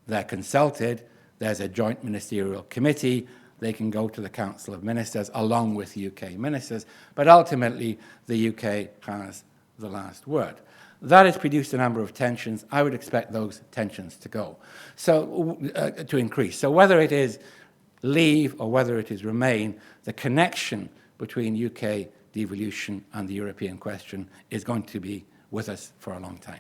They're consulted. There's a joint ministerial committee. They can go to the Council of Ministers along with UK ministers, but ultimately the UK has the last word. That has produced a number of tensions. I would expect those tensions to to increase. So whether it is leave or whether it is remain, the connection between UK devolution and the European question is going to be with us for a long time.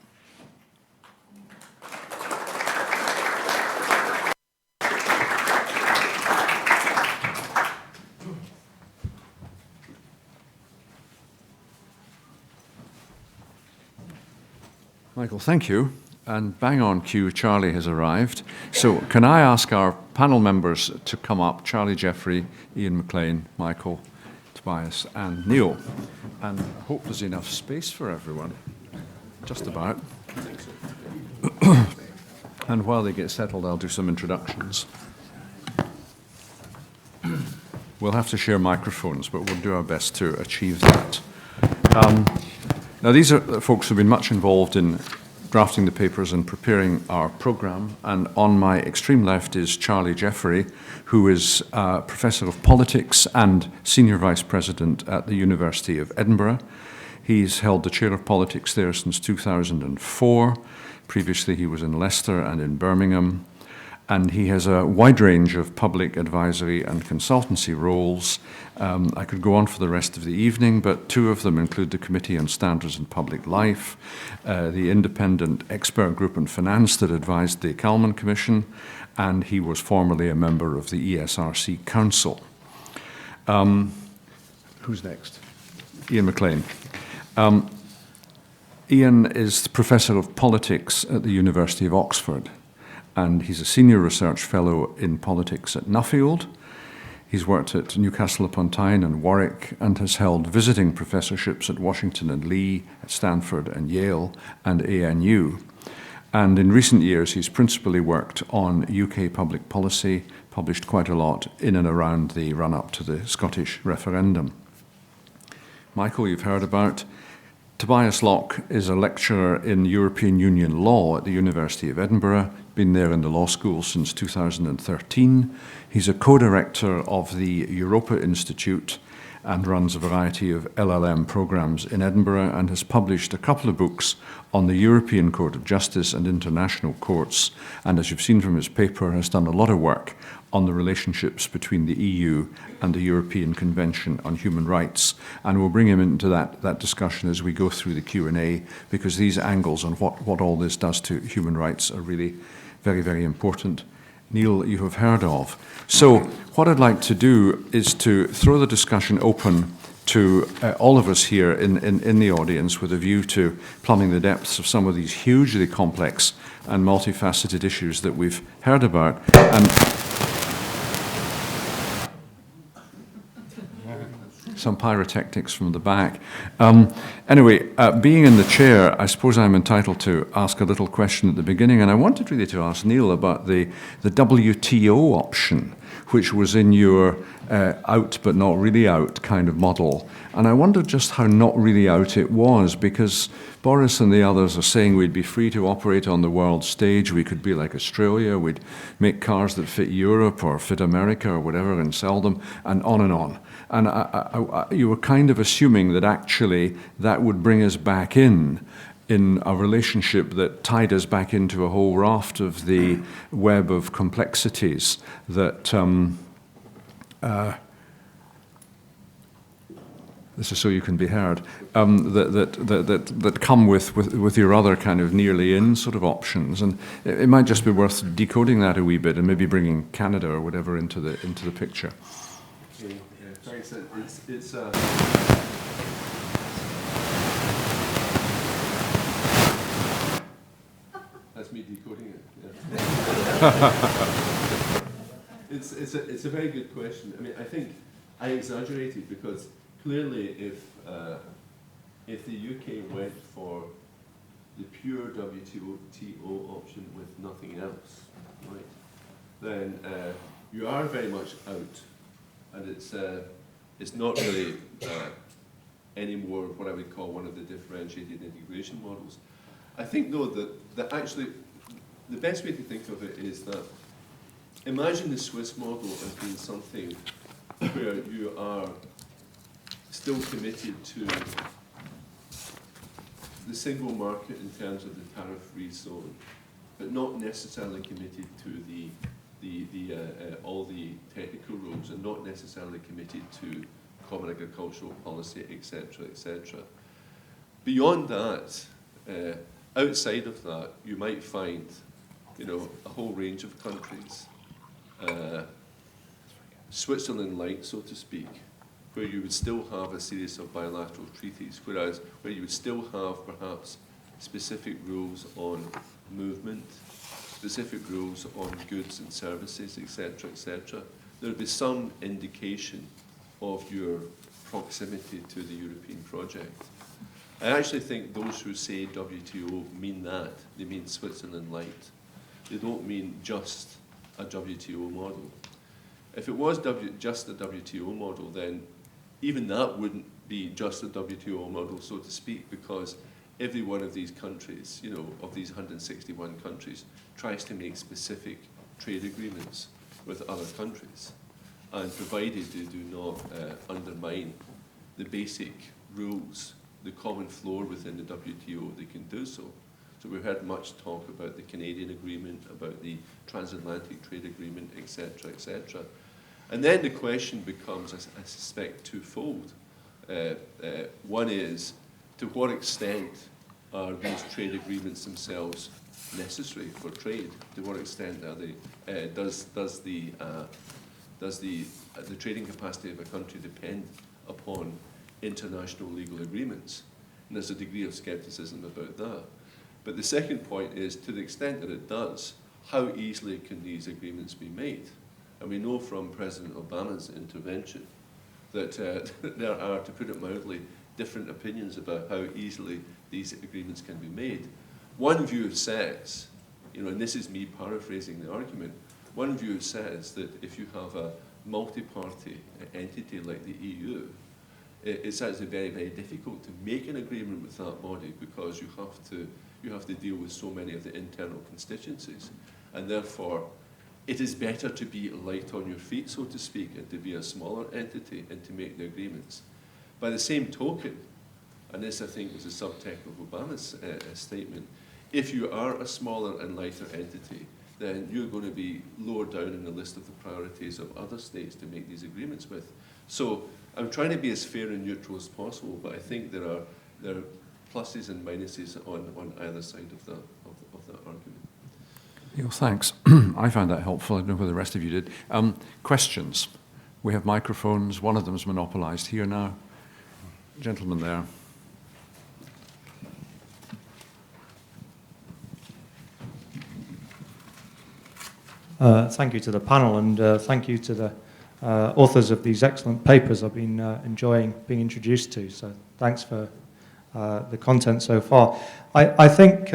Michael, thank you. And bang on cue, Charlie has arrived. So can I ask our panel members to come up, Charlie Jeffrey, Ian McLean, Michael, Tobias and Neil. And I hope there's enough space for everyone. Just about. And while they get settled, I'll do some introductions. We'll have to share microphones, but we'll do our best to achieve that. Now, these are the folks who've been much involved in drafting the papers and preparing our programme. And on my extreme left is Charlie Jeffrey, who is Professor of Politics and Senior Vice President at the University of Edinburgh. He's held the Chair of Politics there since 2004. Previously, he was in Leicester and in Birmingham. And he has a wide range of public advisory and consultancy roles. I could go on for the rest of the evening, but two of them include the Committee on Standards in Public Life, the independent expert group on finance that advised the Kalman Commission, and he was formerly a member of the ESRC Council. Who's next? Ian McLean. Ian is the Professor of Politics at the University of Oxford, and he's a Senior Research Fellow in Politics at Nuffield. He's worked at Newcastle upon Tyne and Warwick and has held visiting professorships at Washington and Lee, at Stanford and Yale, and ANU. And in recent years, he's principally worked on UK public policy, published quite a lot in and around the run-up to the Scottish referendum. Michael, you've heard about. Tobias Locke is a lecturer in European Union law at the University of Edinburgh, been there in the law school since 2013. He's a co-director of the Europa Institute and runs a variety of LLM programs in Edinburgh and has published a couple of books on the European Court of Justice and international courts, and as you've seen from his paper, has done a lot of work on the relationships between the EU and the European Convention on Human Rights. And we'll bring him into that discussion as we go through the Q&A, because these angles on what all this does to human rights are really very, very important. Neil, you have heard of. So what I'd like to do is to throw the discussion open to all of us here in the audience with a view to plumbing the depths of some of these hugely complex and multifaceted issues that we've heard about. And some pyrotechnics from the back. Anyway, being in the chair, I suppose I'm entitled to ask a little question at the beginning, and I wanted really to ask Neil about the WTO option, which was in your out but not really out kind of model. And I wondered just how not really out it was, because Boris and the others are saying we'd be free to operate on the world stage, we could be like Australia, we'd make cars that fit Europe or fit America or whatever and sell them, and on and on. And you were kind of assuming that actually that would bring us back in a relationship that tied us back into a whole raft of the web of complexities that this is so you can be heard, that come with your other kind of nearly in sort of options. And it might just be worth decoding that a wee bit and maybe bringing Canada or whatever into the picture. Okay, thanks. It's that's me decoding it. Yeah. It's a very good question. I mean, I think I exaggerated because clearly, if the UK went for the pure WTO option with nothing else, right, then you are very much out, and it's not really anymore what I would call one of the differentiated integration models. I think, though, that actually the best way to think of it is that imagine the Swiss model as being something where you are still committed to the single market in terms of the tariff-free zone, but not necessarily committed to all the technical rules, and not necessarily committed to common agricultural policy, etc., etc. Beyond that, outside of that, you might find, a whole range of countries, Switzerland-like, so to speak, where you would still have a series of bilateral treaties, where you would still have perhaps specific rules on movement, specific rules on goods and services, etc., etc. There would be some indication of your proximity to the European project. I actually think those who say WTO mean that. They mean Switzerland light. they don't mean just a WTO model. If it was just a WTO model, then even that wouldn't be just a WTO model, so to speak, because every one of these countries, of these 161 countries, tries to make specific trade agreements with other countries. And provided they do not undermine the basic rules, the common floor within the WTO, they can do so. So we've heard much talk about the Canadian agreement, about the transatlantic trade agreement, etc., etc. And then the question becomes, I suspect, twofold. One is, to what extent are these trade agreements themselves necessary for trade? To what extent are they? Does the trading capacity of a country depend upon international legal agreements? And there's a degree of scepticism about that. But the second point is, to the extent that it does, how easily can these agreements be made? And we know from President Obama's intervention that there are, to put it mildly, different opinions about how easily these agreements can be made. One view says, and this is me paraphrasing the argument, one view says that if you have a multi-party entity like the EU, it's actually very, very difficult to make an agreement with that body because you have to deal with so many of the internal constituencies, and therefore it is better to be light on your feet, so to speak, and to be a smaller entity and to make the agreements. By the same token, and this I think was the subtext of Obama's statement, if you are a smaller and lighter entity, then you're going to be lower down in the list of the priorities of other states to make these agreements with. So I'm trying to be as fair and neutral as possible, but I think there are pluses and minuses on either side of that argument. Neil, thanks. I found that helpful. I don't know whether the rest of you did. Questions? We have microphones. One of them is monopolised here now. Gentleman there. Thank you to the panel, and thank you to the authors of these excellent papers I've been enjoying being introduced to. So thanks for the content so far. I think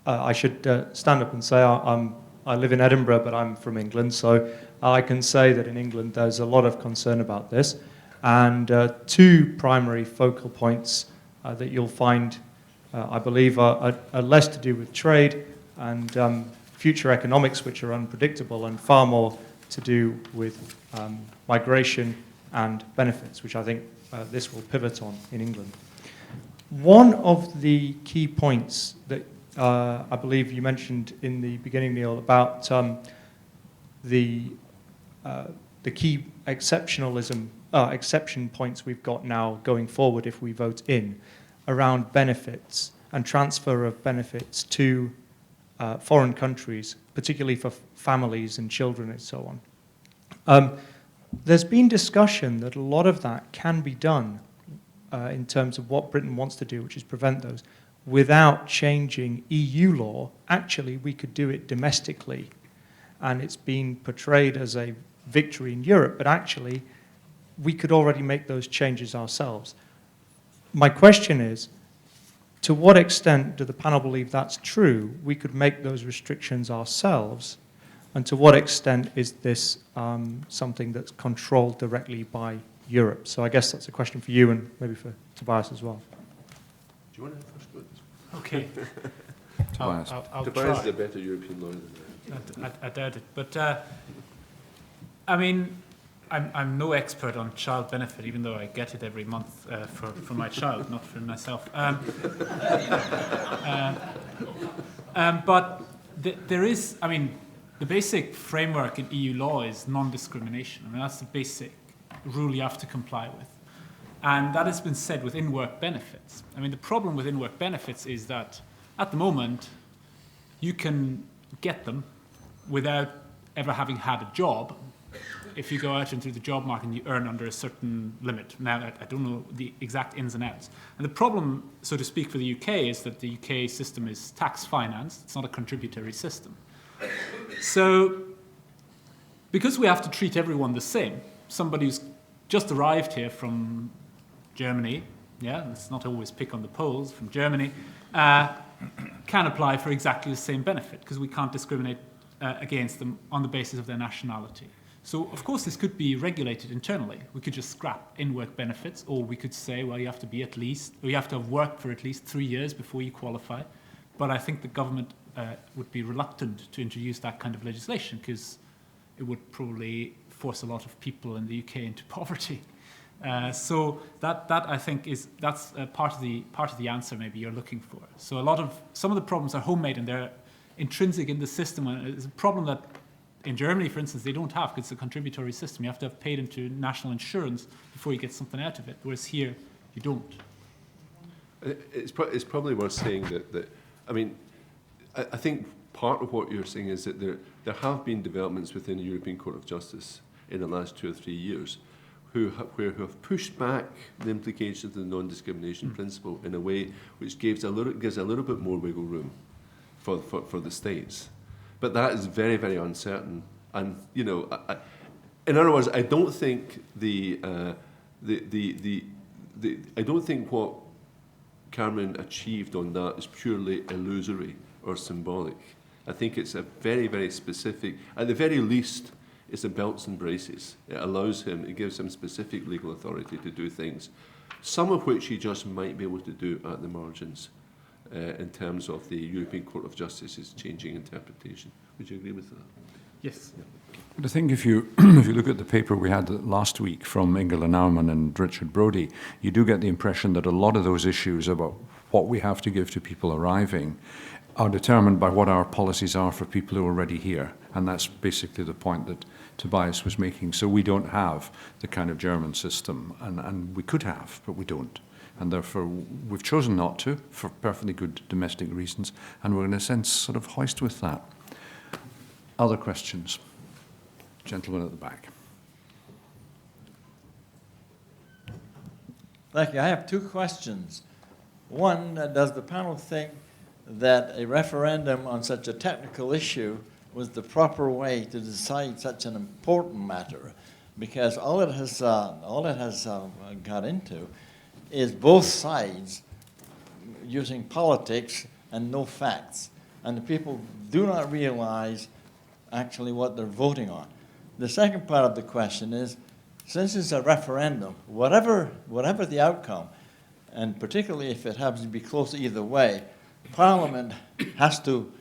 I should stand up and say I live in Edinburgh, but I'm from England, so I can say that in England there's a lot of concern about this. And two primary focal points that you'll find, I believe, are less to do with trade and future economics, which are unpredictable, and far more to do with migration and benefits, which I think this will pivot on in England. One of the key points that I believe you mentioned in the beginning, Neil, about the key exception points we've got now going forward if we vote in around benefits and transfer of benefits to foreign countries, particularly for families and children and so on. There's been discussion that a lot of that can be done in terms of what Britain wants to do, which is prevent those, without changing EU law. Actually, we could do it domestically, and it's been portrayed as a victory in Europe, but actually, we could already make those changes ourselves. My question is, to what extent do the panel believe that's true? We could make those restrictions ourselves, and to what extent is this something that's controlled directly by Europe? So I guess that's a question for you and maybe for Tobias as well. Do you want to have first? Good. Okay. Tobias. I'll Tobias try. is a better European lawyer than I doubt it. But, I mean, I'm no expert on child benefit, even though I get it every month for my child, not for myself. But there is, I mean, the basic framework in EU law is non-discrimination. I mean, that's the basic rule you have to comply with. And that has been said with in-work benefits. I mean, the problem with in-work benefits is that at the moment, you can get them without ever having had a job. If you go out into the job market and you earn under a certain limit. Now, I don't know the exact ins and outs. And the problem, so to speak, for the UK is that the UK system is tax-financed. It's not a contributory system. So, because we have to treat everyone the same, somebody who's just arrived here from Germany, yeah, let's not always pick on the Poles, from Germany, can apply for exactly the same benefit, because we can't discriminate against them on the basis of their nationality. So, of course, this could be regulated internally. We could just scrap in-work benefits, or we could say, well, you have to have worked for at least 3 years before you qualify. But I think the government would be reluctant to introduce that kind of legislation, because it would probably force a lot of people in the UK into poverty. So that I think that's part of the answer maybe you're looking for. So some of the problems are homemade and they're intrinsic in the system. And it's a problem that in Germany, for instance, they don't have, because it's a contributory system. You have to have paid into national insurance before you get something out of it, whereas here you don't. It's probably worth saying that I mean, I think part of what you're saying is that there have been developments within the European Court of Justice in the last 2 or 3 years who have pushed back the implications of the non-discrimination principle in a way which gives a little bit more wiggle room for the states. But that is very, very uncertain. And, you know, in other words, I don't think I don't think what Cameron achieved on that is purely illusory or symbolic. I think it's a very, very specific, at the very least, it's a belts and braces. It gives him specific legal authority to do things, some of which he just might be able to do at the margins in terms of the European Court of Justice's changing interpretation. Would you agree with that? Yes. Yeah. But I think if you look at the paper we had last week from Ingela Naumann and Richard Brodie, you do get the impression that a lot of those issues about what we have to give to people arriving are determined by what our policies are for people who are already here. And that's basically the point that Tobias was making. So we don't have the kind of German system, and we could have, but we don't. And therefore, we've chosen not to, for perfectly good domestic reasons, and we're in a sense sort of hoist with that. Other questions? Gentleman at the back. Thank you. I have 2 questions. One, does the panel think that a referendum on such a technical issue was the proper way to decide such an important matter? Because all it has got into is both sides using politics and no facts. And the people do not realize actually what they're voting on. The second part of the question is, since it's a referendum, whatever the outcome, and particularly if it happens to be close either way, Parliament has to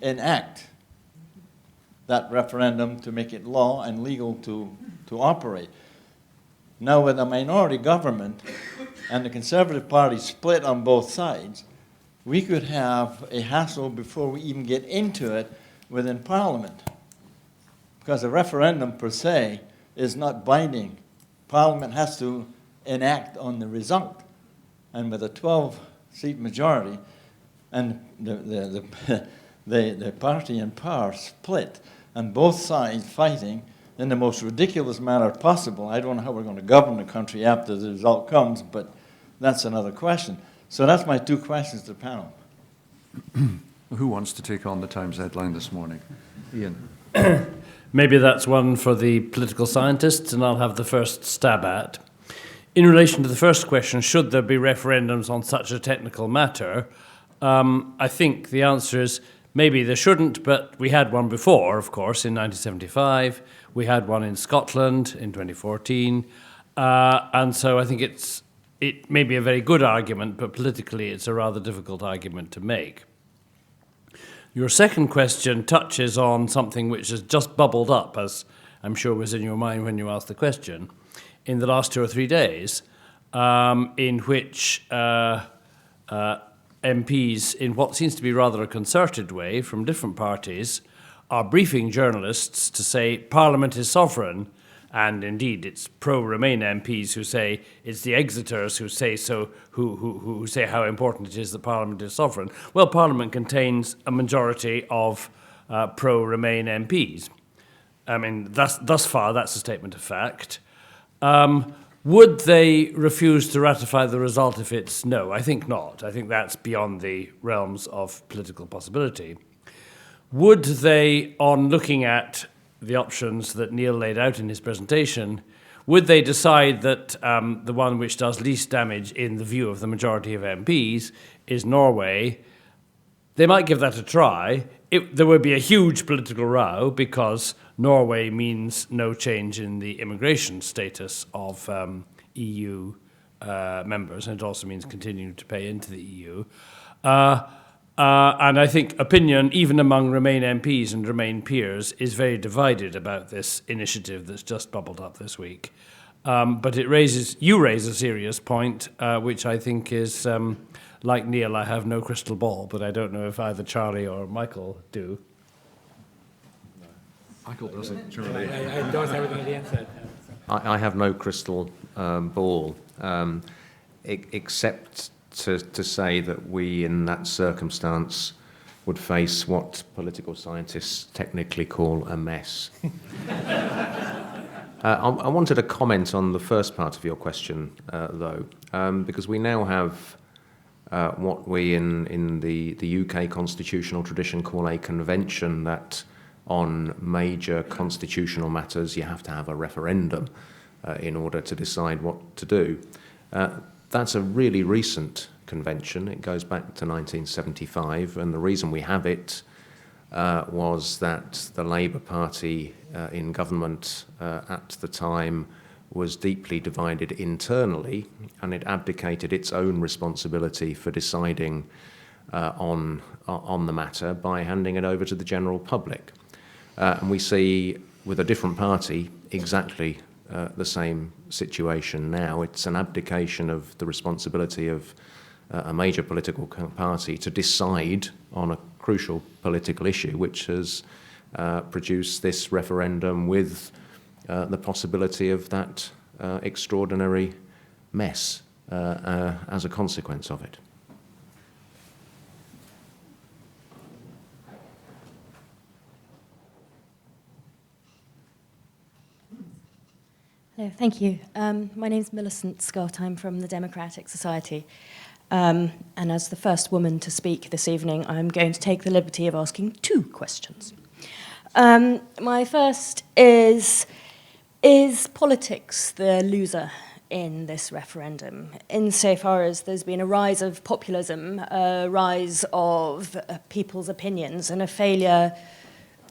enact that referendum to make it law and legal to operate. Now, with a minority government and the Conservative Party split on both sides, we could have a hassle before we even get into it within Parliament. Because a referendum per se is not binding. Parliament has to enact on the result. And with a 12-seat majority and the party in power split and both sides fighting in the most ridiculous manner possible, I don't know how we're going to govern the country after the result comes, but that's another question. So that's my 2 questions to the panel. Who wants to take on the Times headline this morning? Ian. Maybe that's one for the political scientists, and I'll have the first stab at. In relation to the first question, should there be referendums on such a technical matter, I think the answer is maybe there shouldn't, but we had one before, of course, in 1975. We had one in Scotland in 2014. And so I think it may be a very good argument, but politically it's a rather difficult argument to make. Your second question touches on something which has just bubbled up, as I'm sure was in your mind when you asked the question, in the last 2 or 3 days, in which MPs, in what seems to be rather a concerted way from different parties, are briefing journalists to say Parliament is sovereign, and indeed it's pro-Remain MPs who say it's the Exeters who say so, who say how important it is that Parliament is sovereign. Well, Parliament contains a majority of pro-Remain MPs. I mean, thus far, that's a statement of fact. Would they refuse to ratify the result if it's no? I think not. I think that's beyond the realms of political possibility. Would they, on looking at the options that Neil laid out in his presentation, would they decide that the one which does least damage in the view of the majority of MPs is Norway, they might give that a try. There would be a huge political row because Norway means no change in the immigration status of EU members, and it also means continuing to pay into the EU. And I think opinion, even among Remain MPs and Remain peers, is very divided about this initiative that's just bubbled up this week. But you raise a serious point, which I think is, like Neil, I have no crystal ball, but I don't know if either Charlie or Michael do. Michael doesn't, Charlie. I endorse everything Ian said. I have no crystal ball, except to say that we, in that circumstance, would face what political scientists technically call a mess. I wanted to comment on the first part of your question, though, because we now have what we in the UK constitutional tradition call a convention, that on major constitutional matters you have to have a referendum in order to decide what to do. That's a really recent convention. It goes back to 1975, and the reason we have it was that the Labour Party in government at the time was deeply divided internally, and it abdicated its own responsibility for deciding on the matter by handing it over to the general public. And we see with a different party exactly the same situation now. It's an abdication of the responsibility of a major political party to decide on a crucial political issue, which has produced this referendum with the possibility of that extraordinary mess as a consequence of it. Hello, thank you. My name is Millicent Scott. I'm from the Democratic Society. And as the first woman to speak this evening, I'm going to take the liberty of asking 2 questions. My first is politics the loser in this referendum, insofar as there's been a rise of populism, a rise of people's opinions, and a failure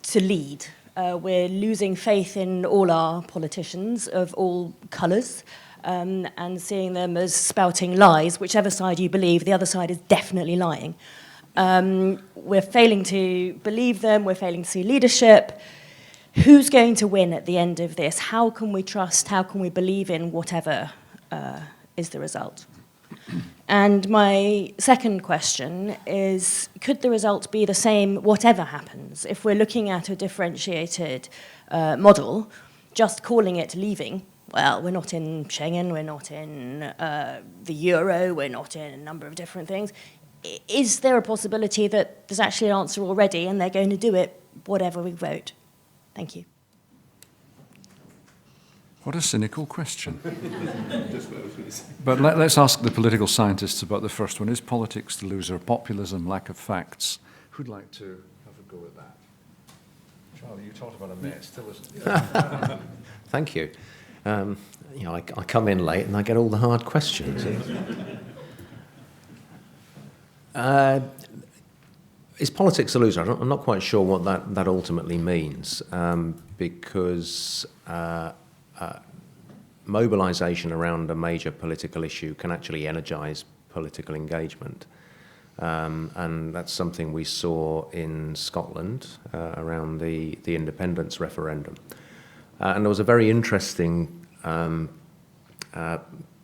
to lead? We're losing faith in all our politicians of all colours, and seeing them as spouting lies. Whichever side you believe, the other side is definitely lying. We're failing to believe them, we're failing to see leadership. Who's going to win at the end of this? How can we trust, how can we believe in whatever is the result? And my second question is, could the result be the same whatever happens? If we're looking at a differentiated model, just calling it leaving, well, we're not in Schengen, we're not in the Euro, we're not in a number of different things. Is there a possibility that there's actually an answer already and they're going to do it whatever we vote? Thank you. What a cynical question. But let's ask the political scientists about the first one. Is politics the loser? Populism, lack of facts? Who'd like to have a go at that? Charlie, you talked about a mess. Tell us. Thank you. I come in late and I get all the hard questions. Is politics a loser? I'm not quite sure what that ultimately means, because mobilisation around a major political issue can actually energise political engagement. And that's something we saw in Scotland around the independence referendum. And there was a very interesting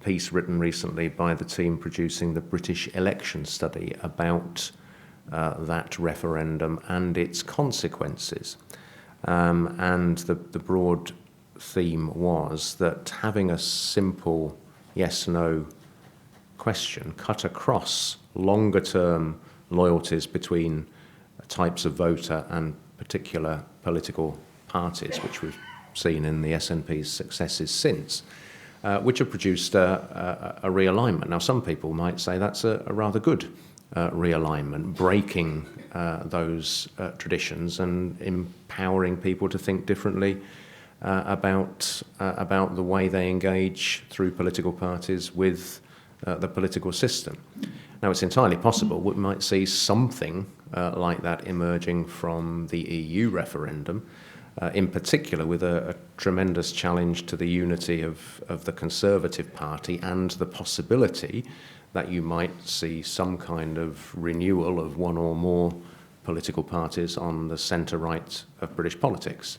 piece written recently by the team producing the British election study about that referendum and its consequences. And the broad theme was that having a simple yes-no question cut across longer-term loyalties between types of voter and particular political parties, which we've seen in the SNP's successes since, which have produced a realignment. Now, some people might say that's a rather good realignment, breaking those traditions and empowering people to think differently about the way they engage through political parties with the political system. Now, it's entirely possible we might see something like that emerging from the EU referendum, in particular with a tremendous challenge to the unity of the Conservative Party and the possibility that you might see some kind of renewal of one or more political parties on the centre-right of British politics.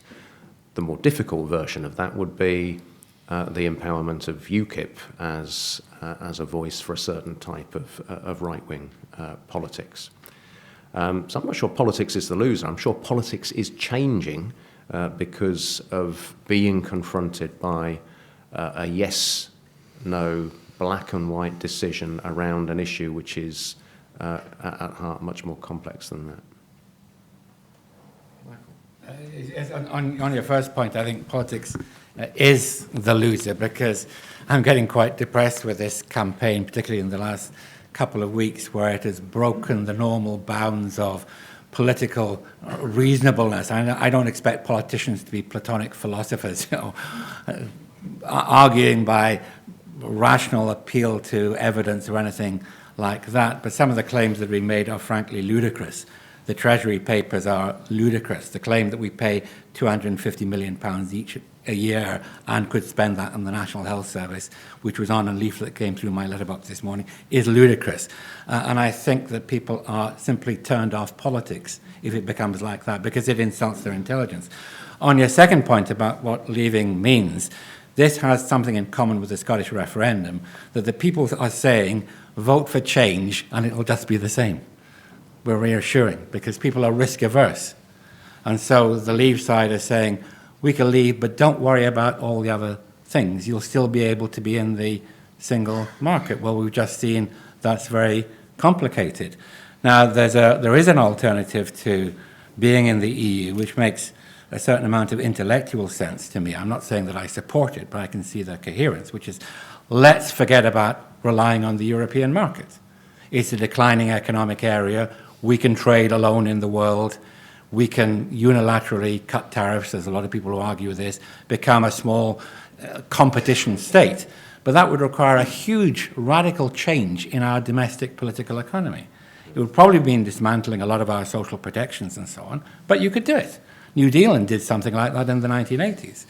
The more difficult version of that would be the empowerment of UKIP as a voice for a certain type of right-wing politics. So I'm not sure politics is the loser. I'm sure politics is changing because of being confronted by a yes-no, black and white decision around an issue which is at heart much more complex than that. On your first point, I think politics is the loser, because I'm getting quite depressed with this campaign, particularly in the last couple of weeks, where it has broken the normal bounds of political reasonableness. I don't expect politicians to be Platonic philosophers, arguing by rational appeal to evidence or anything like that. But some of the claims that are being made are frankly ludicrous. The Treasury papers are ludicrous. The claim that we pay £250 million each a year and could spend that on the National Health Service, which was on a leaflet that came through my letterbox this morning, is ludicrous. And I think that people are simply turned off politics if it becomes like that, because it insults their intelligence. On your second point about what leaving means, this has something in common with the Scottish referendum, that the people are saying, vote for change and it will just be the same. We're reassuring, because people are risk averse. And so the Leave side is saying, we can leave, but don't worry about all the other things. You'll still be able to be in the single market. Well, we've just seen that's very complicated. Now, there is an alternative to being in the EU, which makes a certain amount of intellectual sense to me. I'm not saying that I support it, but I can see the coherence, which is, let's forget about relying on the European market. It's a declining economic area. We can trade alone in the world. We can unilaterally cut tariffs, there's a lot of people who argue this, become a small competition state. But that would require a huge radical change in our domestic political economy. It would probably mean dismantling a lot of our social protections and so on, but you could do it. New Zealand did something like that in the 1980s.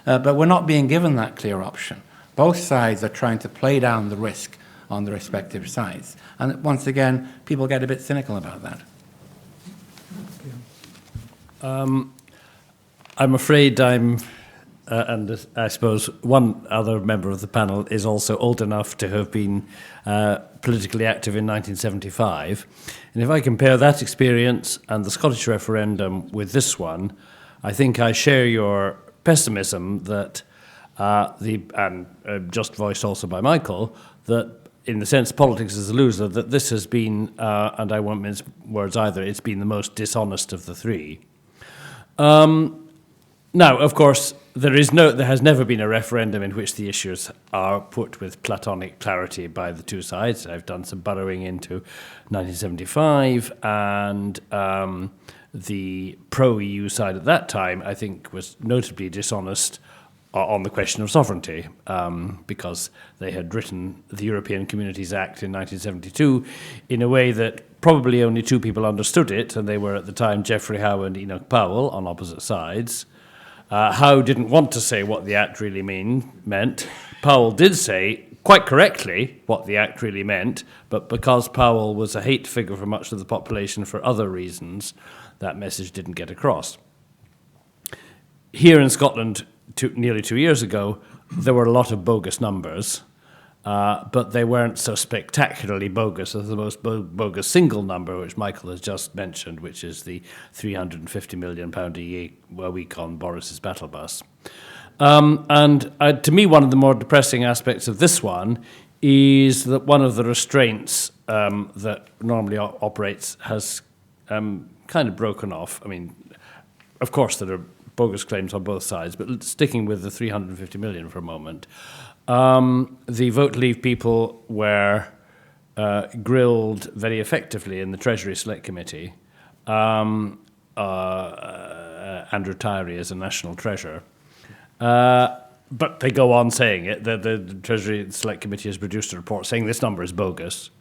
But we're not being given that clear option. Both sides are trying to play down the risk on the respective sides. And once again, people get a bit cynical about that. I'm afraid and I suppose one other member of the panel is also old enough to have been politically active in 1975. And if I compare that experience and the Scottish referendum with this one, I think I share your pessimism that, just voiced also by Michael, that in the sense politics is a loser, that this has been, and I won't mince words either, it's been the most dishonest of the three. Now, of course, there has never been a referendum in which the issues are put with Platonic clarity by the two sides. I've done some burrowing into 1975, and the pro-EU side at that time, I think, was notably dishonest on the question of sovereignty, because they had written the European Communities Act in 1972 in a way that probably only two people understood it, and they were at the time Geoffrey Howe and Enoch Powell on opposite sides. Howe didn't want to say what the Act really meant. Powell did say, quite correctly, what the Act really meant, but because Powell was a hate figure for much of the population for other reasons, that message didn't get across. Here in Scotland, nearly 2 years ago, there were a lot of bogus numbers, but they weren't so spectacularly bogus as the most bogus single number, which Michael has just mentioned, which is the £350 million a week on Boris's battle bus. And to me, one of the more depressing aspects of this one is that one of the restraints that normally operates has kind of broken off. I mean, of course, there are bogus claims on both sides, but sticking with the 350 million for a moment, the Vote Leave people were grilled very effectively in the Treasury Select Committee. Andrew Tyree is a national treasure. But they go on saying it. The Treasury Select Committee has produced a report saying this number is bogus.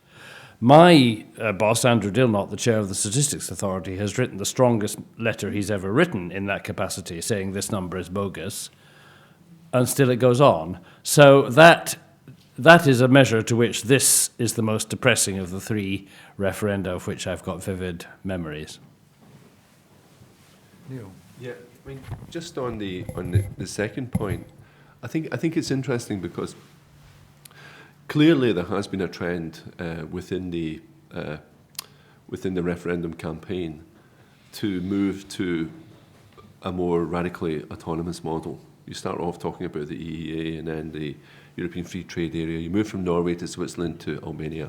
My boss, Andrew Dilnott, the chair of the Statistics Authority, has written the strongest letter he's ever written in that capacity, saying this number is bogus, and still it goes on. So that is a measure to which this is the most depressing of the three referenda of which I've got vivid memories. Neil. Yeah, I mean, just on the second point, I think it's interesting because clearly there has been a trend within the referendum campaign to move to a more radically autonomous model. You start off talking about the EEA and then the European Free Trade Area. You move from Norway to Switzerland to Albania.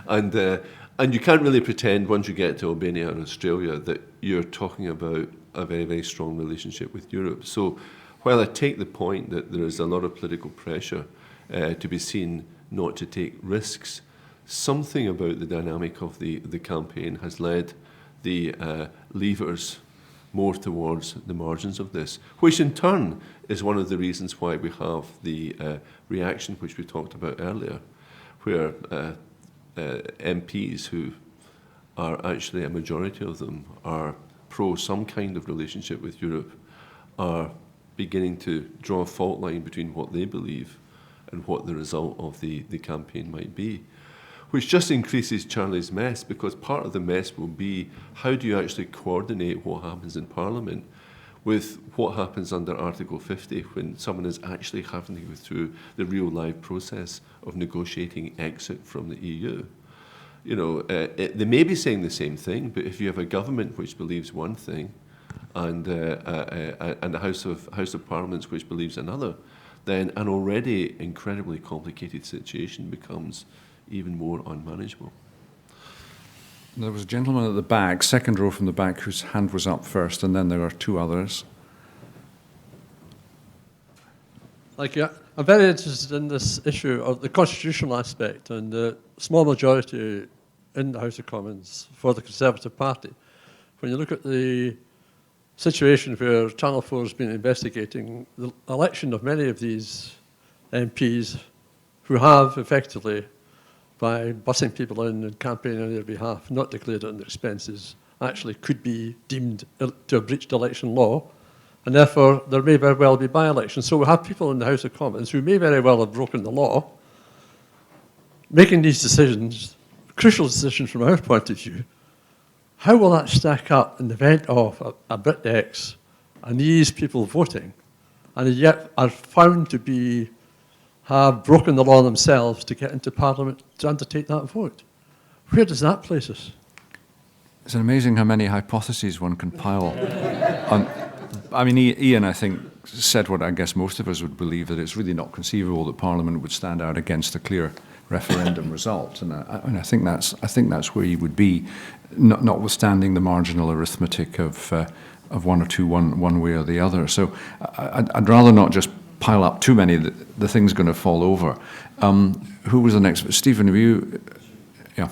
And you can't really pretend once you get to Albania and Australia that you're talking about a very, very strong relationship with Europe. So while I take the point that there is a lot of political pressure to be seen not to take risks, something about the dynamic of the campaign has led the leavers more towards the margins of this, which in turn is one of the reasons why we have the reaction which we talked about earlier, where MPs who are actually a majority of them are pro some kind of relationship with Europe are beginning to draw a fault line between what they believe and what the result of the campaign might be, which just increases Charlie's mess, because part of the mess will be how do you actually coordinate what happens in Parliament with what happens under Article 50 when someone is actually having to go through the real live process of negotiating exit from the EU. You know, they may be saying the same thing, but if you have a government which believes one thing and a House of Parliament which believes another, then an already incredibly complicated situation becomes even more unmanageable. There was a gentleman at the back, second row from the back, whose hand was up first, and then there are two others. Thank you. I'm very interested in this issue of the constitutional aspect and the small majority in the House of Commons for the Conservative Party. When you look at the situation where Channel 4 has been investigating the election of many of these MPs who have effectively, by busing people in and campaigning on their behalf, not declared it on their expenses, actually could be deemed to have breached election law, and therefore there may very well be by-elections. So we have people in the House of Commons who may very well have broken the law, making these decisions, crucial decisions from our point of view. How will that stack up in the event of a BritX and these people voting, and yet are found to have broken the law themselves to get into Parliament to undertake that vote? Where does that place us? It's amazing how many hypotheses one can pile on. I mean, Ian, I think, said what I guess most of us would believe, that it's really not conceivable that Parliament would stand out against a clear referendum result, and I think that's where you would be, notwithstanding the marginal arithmetic of one or two, one way or the other. So I'd rather not just pile up too many. The thing's going to fall over. Who was the next? Stephen, have you? Yeah.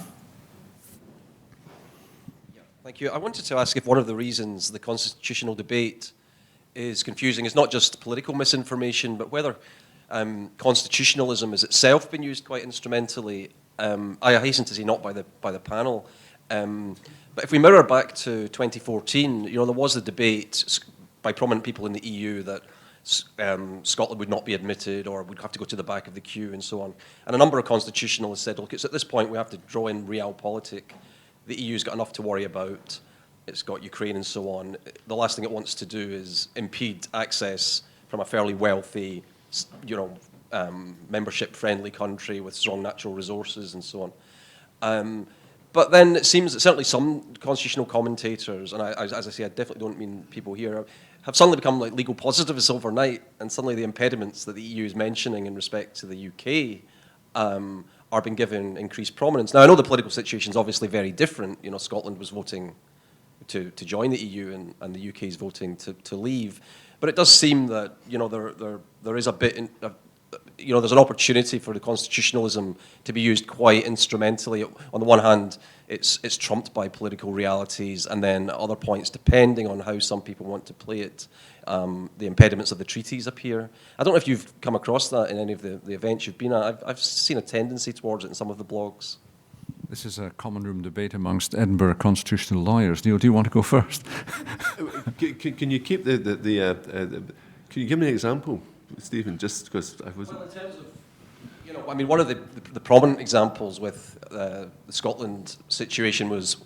Thank you. I wanted to ask if one of the reasons the constitutional debate is confusing is not just political misinformation, but whether constitutionalism has itself been used quite instrumentally. I hasten to say not by the panel, but if we mirror back to 2014, there was a debate by prominent people in the EU that Scotland would not be admitted or would have to go to the back of the queue and so on. And a number of constitutionalists said, look, it's at this point we have to draw in realpolitik. The EU's got enough to worry about. It's got Ukraine and so on. The last thing it wants to do is impede access from a fairly wealthy, membership-friendly country with strong natural resources and so on. But then it seems that certainly some constitutional commentators, and as I say, I definitely don't mean people here, have suddenly become like legal positivists overnight, and suddenly the impediments that the EU is mentioning in respect to the UK are being given increased prominence. Now, I know the political situation is obviously very different. Scotland was voting to join the EU, and the UK is voting to leave. But it does seem that there is a bit, there's an opportunity for the constitutionalism to be used quite instrumentally. On the one hand, it's trumped by political realities, and then at other points, depending on how some people want to play it, the impediments of the treaties appear. I don't know if you've come across that in any of the events you've been at. I've seen a tendency towards it in some of the blogs. This is a common room debate amongst Edinburgh constitutional lawyers. Neil, do you want to go first? Can you keep can you give me an example, Stephen, just because I wasn't... Well, in terms of, you know, I mean, one of the prominent examples with the Scotland situation was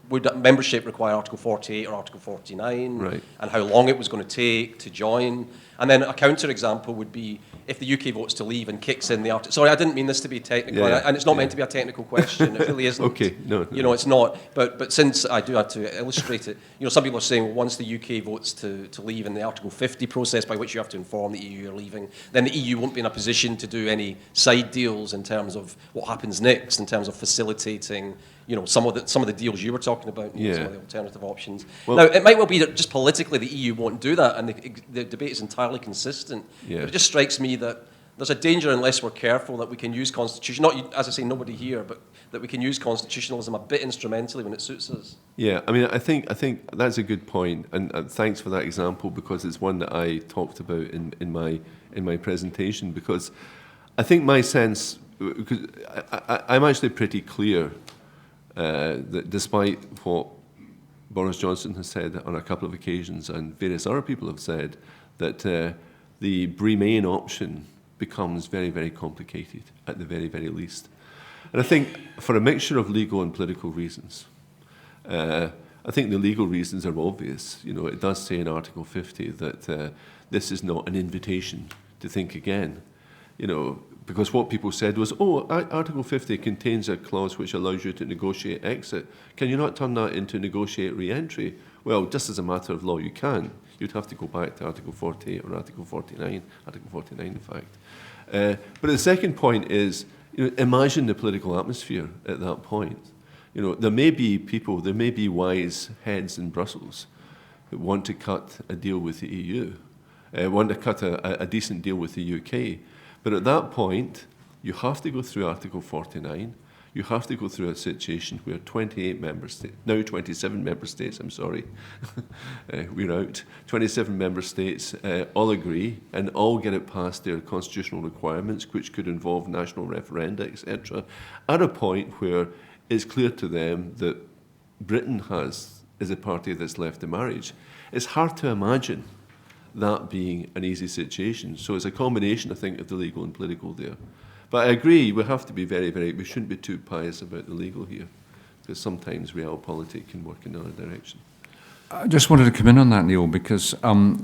would membership require Article 48 or Article 49, right, and how long it was going to take to join. And then a counter-example would be if the UK votes to leave and kicks in the article. Sorry, I didn't mean this to be technical, and it's not meant to be a technical question. It really isn't. Okay, no. You know, it's not. But since I do have to illustrate it, you know, some people are saying, well, once the UK votes to leave in the Article 50 process, by which you have to inform the EU you're leaving, then the EU won't be in a position to do any side deals in terms of what happens next, in terms of facilitating, you know, some of the deals you were talking about, you know, some of the alternative options. Well, now, it might well be that just politically the EU won't do that, and the debate is entirely consistent. Yeah. But it just strikes me that there's a danger, unless we're careful, that we can use constitution, not, as I say, nobody here, but that we can use constitutionalism a bit instrumentally when it suits us. Yeah, I mean, I think that's a good point, and thanks for that example, because it's one that I talked about in my presentation, because I think my sense, because I'm actually pretty clear that despite what Boris Johnson has said on a couple of occasions and various other people have said, that the Remain option becomes very, very complicated at the very, very least. And I think for a mixture of legal and political reasons, I think the legal reasons are obvious. You know, it does say in Article 50 that this is not an invitation to think again. You know, because what people said was, oh, Article 50 contains a clause which allows you to negotiate exit. Can you not turn that into negotiate re-entry? Well, just as a matter of law, you can. You'd have to go back to Article 48 or Article 49, Article 49 in fact. But the second point is, you know, imagine the political atmosphere at that point. You know, there may be wise heads in Brussels who want to cut a deal with the EU, want to cut a decent deal with the UK. But at that point, you have to go through Article 49. You have to go through a situation where 28 member states, now 27 member states, I'm sorry, we're out, 27 member states all agree and all get it past their constitutional requirements, which could involve national referenda, etc., at a point where it's clear to them that Britain is a party that's left the marriage. It's hard to imagine that being an easy situation. So it's a combination, I think, of the legal and political there. But I agree, we have to be we shouldn't be too pious about the legal here, because sometimes realpolitik can work in another direction. I just wanted to come in on that, Neil, because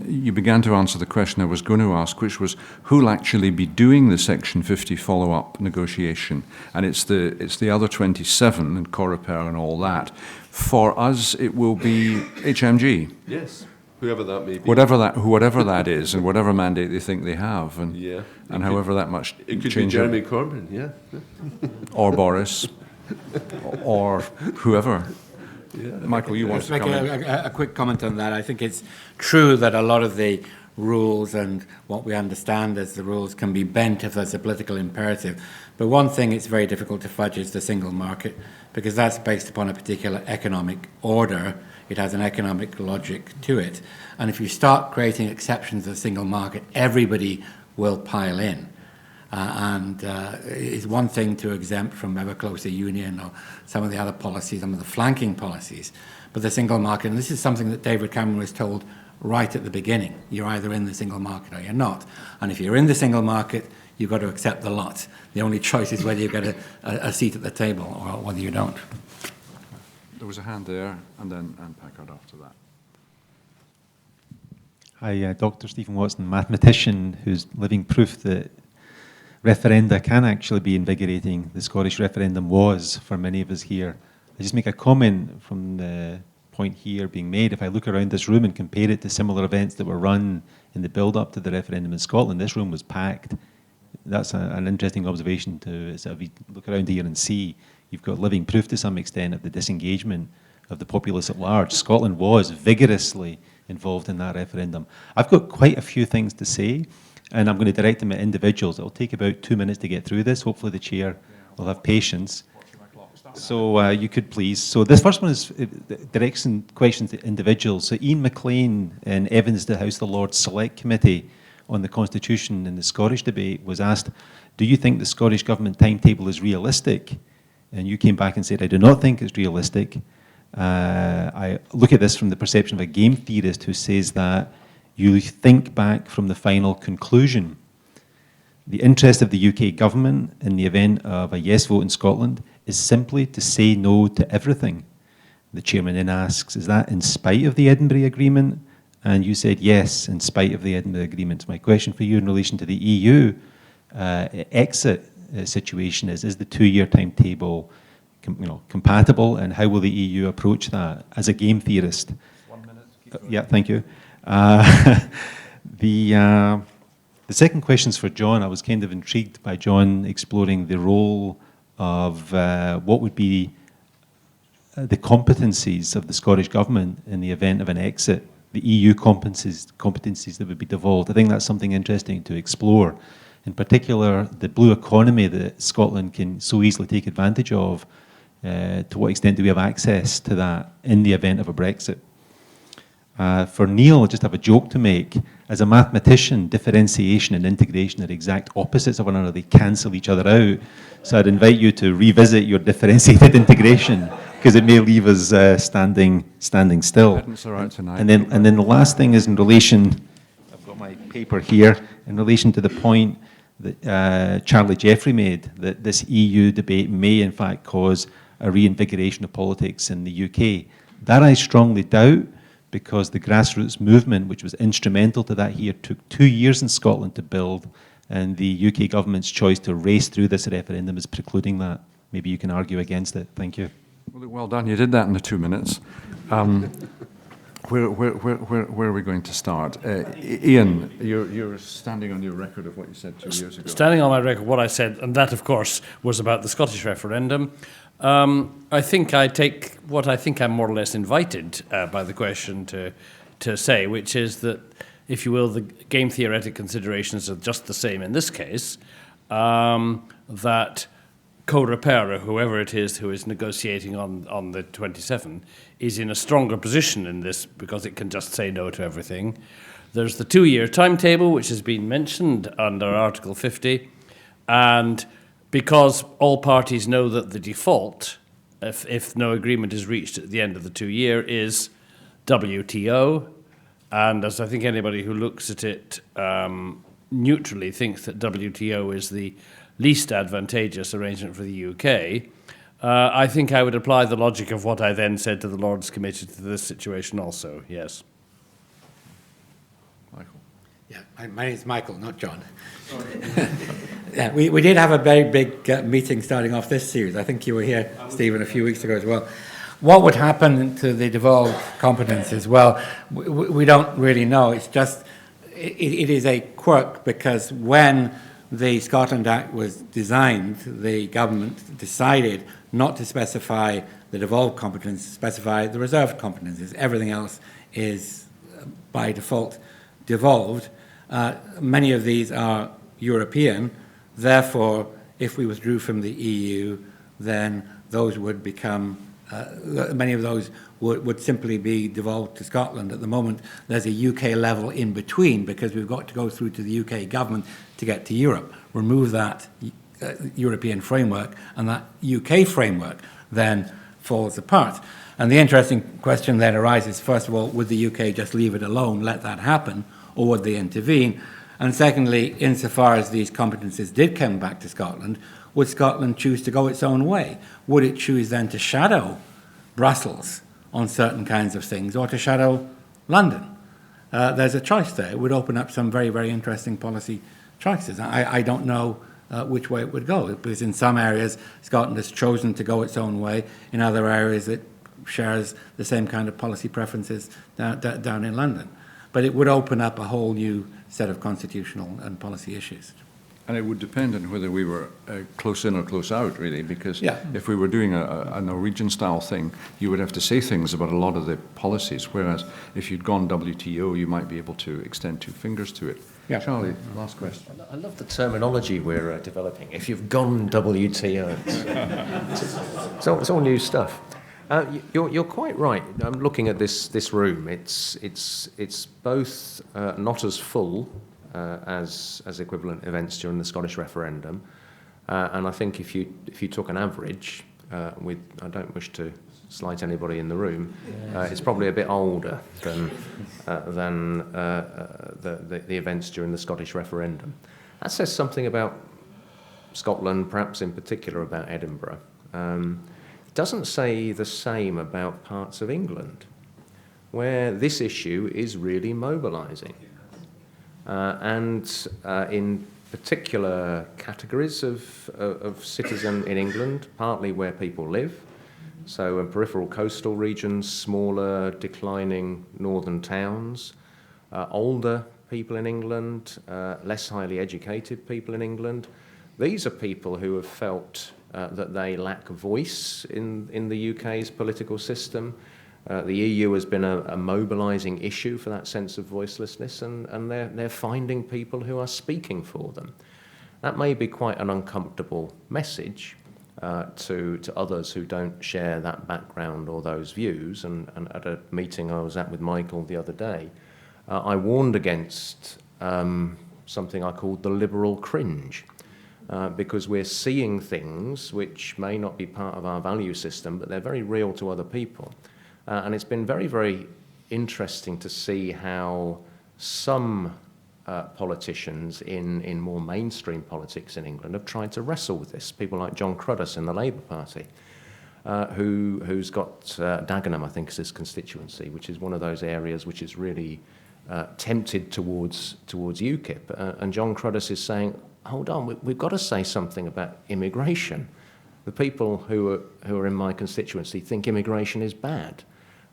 you began to answer the question I was going to ask, which was who'll actually be doing the Section 50 follow-up negotiation? And it's the other 27 and Coreper and all that. For us, it will be HMG. Yes. Whoever that may be. Whatever that is, and whatever mandate they think they have, and however that much it could change. Be Jeremy Corbyn, yeah. Or Boris, or whoever. Yeah. Michael, you want to come in? A quick comment on that. I think it's true that a lot of the rules and what we understand as the rules can be bent if there's a political imperative. But one thing it's very difficult to fudge is the single market, because that's based upon a particular economic order. It has an economic logic to it. And if you start creating exceptions to the single market, everybody will pile in. It's one thing to exempt from ever closer union or some of the other policies, some of the flanking policies. But the single market, and this is something that David Cameron was told right at the beginning, you're either in the single market or you're not. And if you're in the single market, you've got to accept the lot. The only choice is whether you get a seat at the table or whether you don't. There was a hand there, and then Anne Packard after that. Hi, Dr. Stephen Watson, mathematician who's living proof that referenda can actually be invigorating. The Scottish referendum was for many of us here. I just make a comment from the point here being made. If I look around this room and compare it to similar events that were run in the build-up to the referendum in Scotland, this room was packed. That's an interesting observation to sort of look around here and see. You've got living proof to some extent of the disengagement of the populace at large. Scotland was vigorously involved in that referendum. I've got quite a few things to say, and I'm going to direct them at individuals. It'll take about 2 minutes to get through this. Hopefully the chair will have patience. So you could please. So this first one is direction questions to individuals. So Ian McLean in Evans, the House of Lords Select Committee on the Constitution in the Scottish debate was asked, do you think the Scottish Government timetable is realistic? and you came back and said, I do not think it's realistic. I look at this from the perception of a game theorist who says that you think back from the final conclusion. The interest of the UK government in the event of a yes vote in Scotland is simply to say no to everything. The chairman then asks, is that in spite of the Edinburgh Agreement? And you said yes, in spite of the Edinburgh Agreement. My question for you in relation to the EU exit situation is the 2-year timetable compatible, and how will the EU approach that as a game theorist? 1 minute. Yeah, thank you. The second question's for John. I was kind of intrigued by John exploring the role of what would be the competencies of the Scottish Government in the event of an exit, the EU competencies that would be devolved. I think that's something interesting to explore. In particular, the blue economy that Scotland can so easily take advantage of. To what extent do we have access to that in the event of a Brexit? For Neil, I just have a joke to make. As a mathematician, differentiation and integration are exact opposites of one another. They cancel each other out. So I'd invite you to revisit your differentiated integration, because it may leave us standing still. And then the last thing is in relation, I've got my paper here, in relation to the point that Charlie Jeffrey made, that this EU debate may in fact cause a reinvigoration of politics in the UK. That I strongly doubt, because the grassroots movement, which was instrumental to that here, took 2 years in Scotland to build, and the UK government's choice to race through this referendum is precluding that. Maybe you can argue against it. Thank you. Well done. You did that in the 2 minutes. Where are we going to start? Ian, you're standing on your record of what you said 2 years ago. Standing on my record, what I said, and that, of course, was about the Scottish referendum. I think I take what I think I'm more or less invited by the question to say, which is that, if you will, the game theoretic considerations are just the same in this case, that co-repairer, whoever it is who is negotiating on the 27, is in a stronger position in this because it can just say no to everything. There's the 2-year timetable, which has been mentioned under Article 50, and because all parties know that the default, if no agreement is reached at the end of the 2-year, is WTO, and as I think anybody who looks at it neutrally thinks that WTO is the least advantageous arrangement for the UK, I think I would apply the logic of what I then said to the Lords Committee to this situation also, yes. Michael. Yeah, my name's Michael, not John. Yeah, we did have a very big meeting starting off this series. I think you were here, Stephen, a few weeks ago as well. What would happen to the devolved competences? Well, we don't really know. It's just, it is a quirk, because when the Scotland Act was designed, the government decided not to specify the devolved competences, specify the reserved competences. Everything else is, by default, devolved. Many of these are European. Therefore, if we withdrew from the EU, then those would become, many of those would simply be devolved to Scotland. At the moment, there's a UK level in between, because we've got to go through to the UK government to get to Europe. Remove that European framework, and that UK framework then falls apart. And the interesting question then arises, first of all, would the UK just leave it alone, let that happen, or would they intervene? And secondly, insofar as these competences did come back to Scotland, would Scotland choose to go its own way? Would it choose then to shadow Brussels on certain kinds of things, or to shadow London? There's a choice there. It would open up some very, very interesting policy choices. I don't know which way it would go, because in some areas Scotland has chosen to go its own way. In other areas it shares the same kind of policy preferences down in London. But it would open up a whole new set of constitutional and policy issues. And it would depend on whether we were close in or close out, really, because Yeah. if we were doing a Norwegian-style thing, you would have to say things about a lot of the policies, whereas if you'd gone WTO, you might be able to extend 2 fingers to it. Yeah. Charlie, last question. I love the terminology we're developing. If you've gone WTO, it's all new stuff. You're quite right. I'm looking at this room. It's both not as full as equivalent events during the Scottish referendum, and I think if you took an average, I don't wish to slight anybody in the room, it's probably a bit older than the events during the Scottish referendum. That says something about Scotland, perhaps in particular about Edinburgh. It doesn't say the same about parts of England, where this issue is really mobilising. And in particular categories of citizen in England, partly where people live, so in peripheral coastal regions, smaller, declining northern towns, older people in England, less highly educated people in England. These are people who have felt that they lack voice in the UK's political system. The EU has been a mobilising issue for that sense of voicelessness, and they're finding people who are speaking for them. That may be quite an uncomfortable message to others who don't share that background or those views. And at a meeting I was at with Michael the other day, I warned against something I called the liberal cringe, because we're seeing things which may not be part of our value system, but they're very real to other people. And it's been very, very interesting to see how some politicians in more mainstream politics in England have tried to wrestle with this. People like John Cruddas in the Labour Party, who's got Dagenham, I think, is his constituency, which is one of those areas which is really tempted towards UKIP. And John Cruddas is saying, hold on, we've got to say something about immigration. The people who are in my constituency think immigration is bad.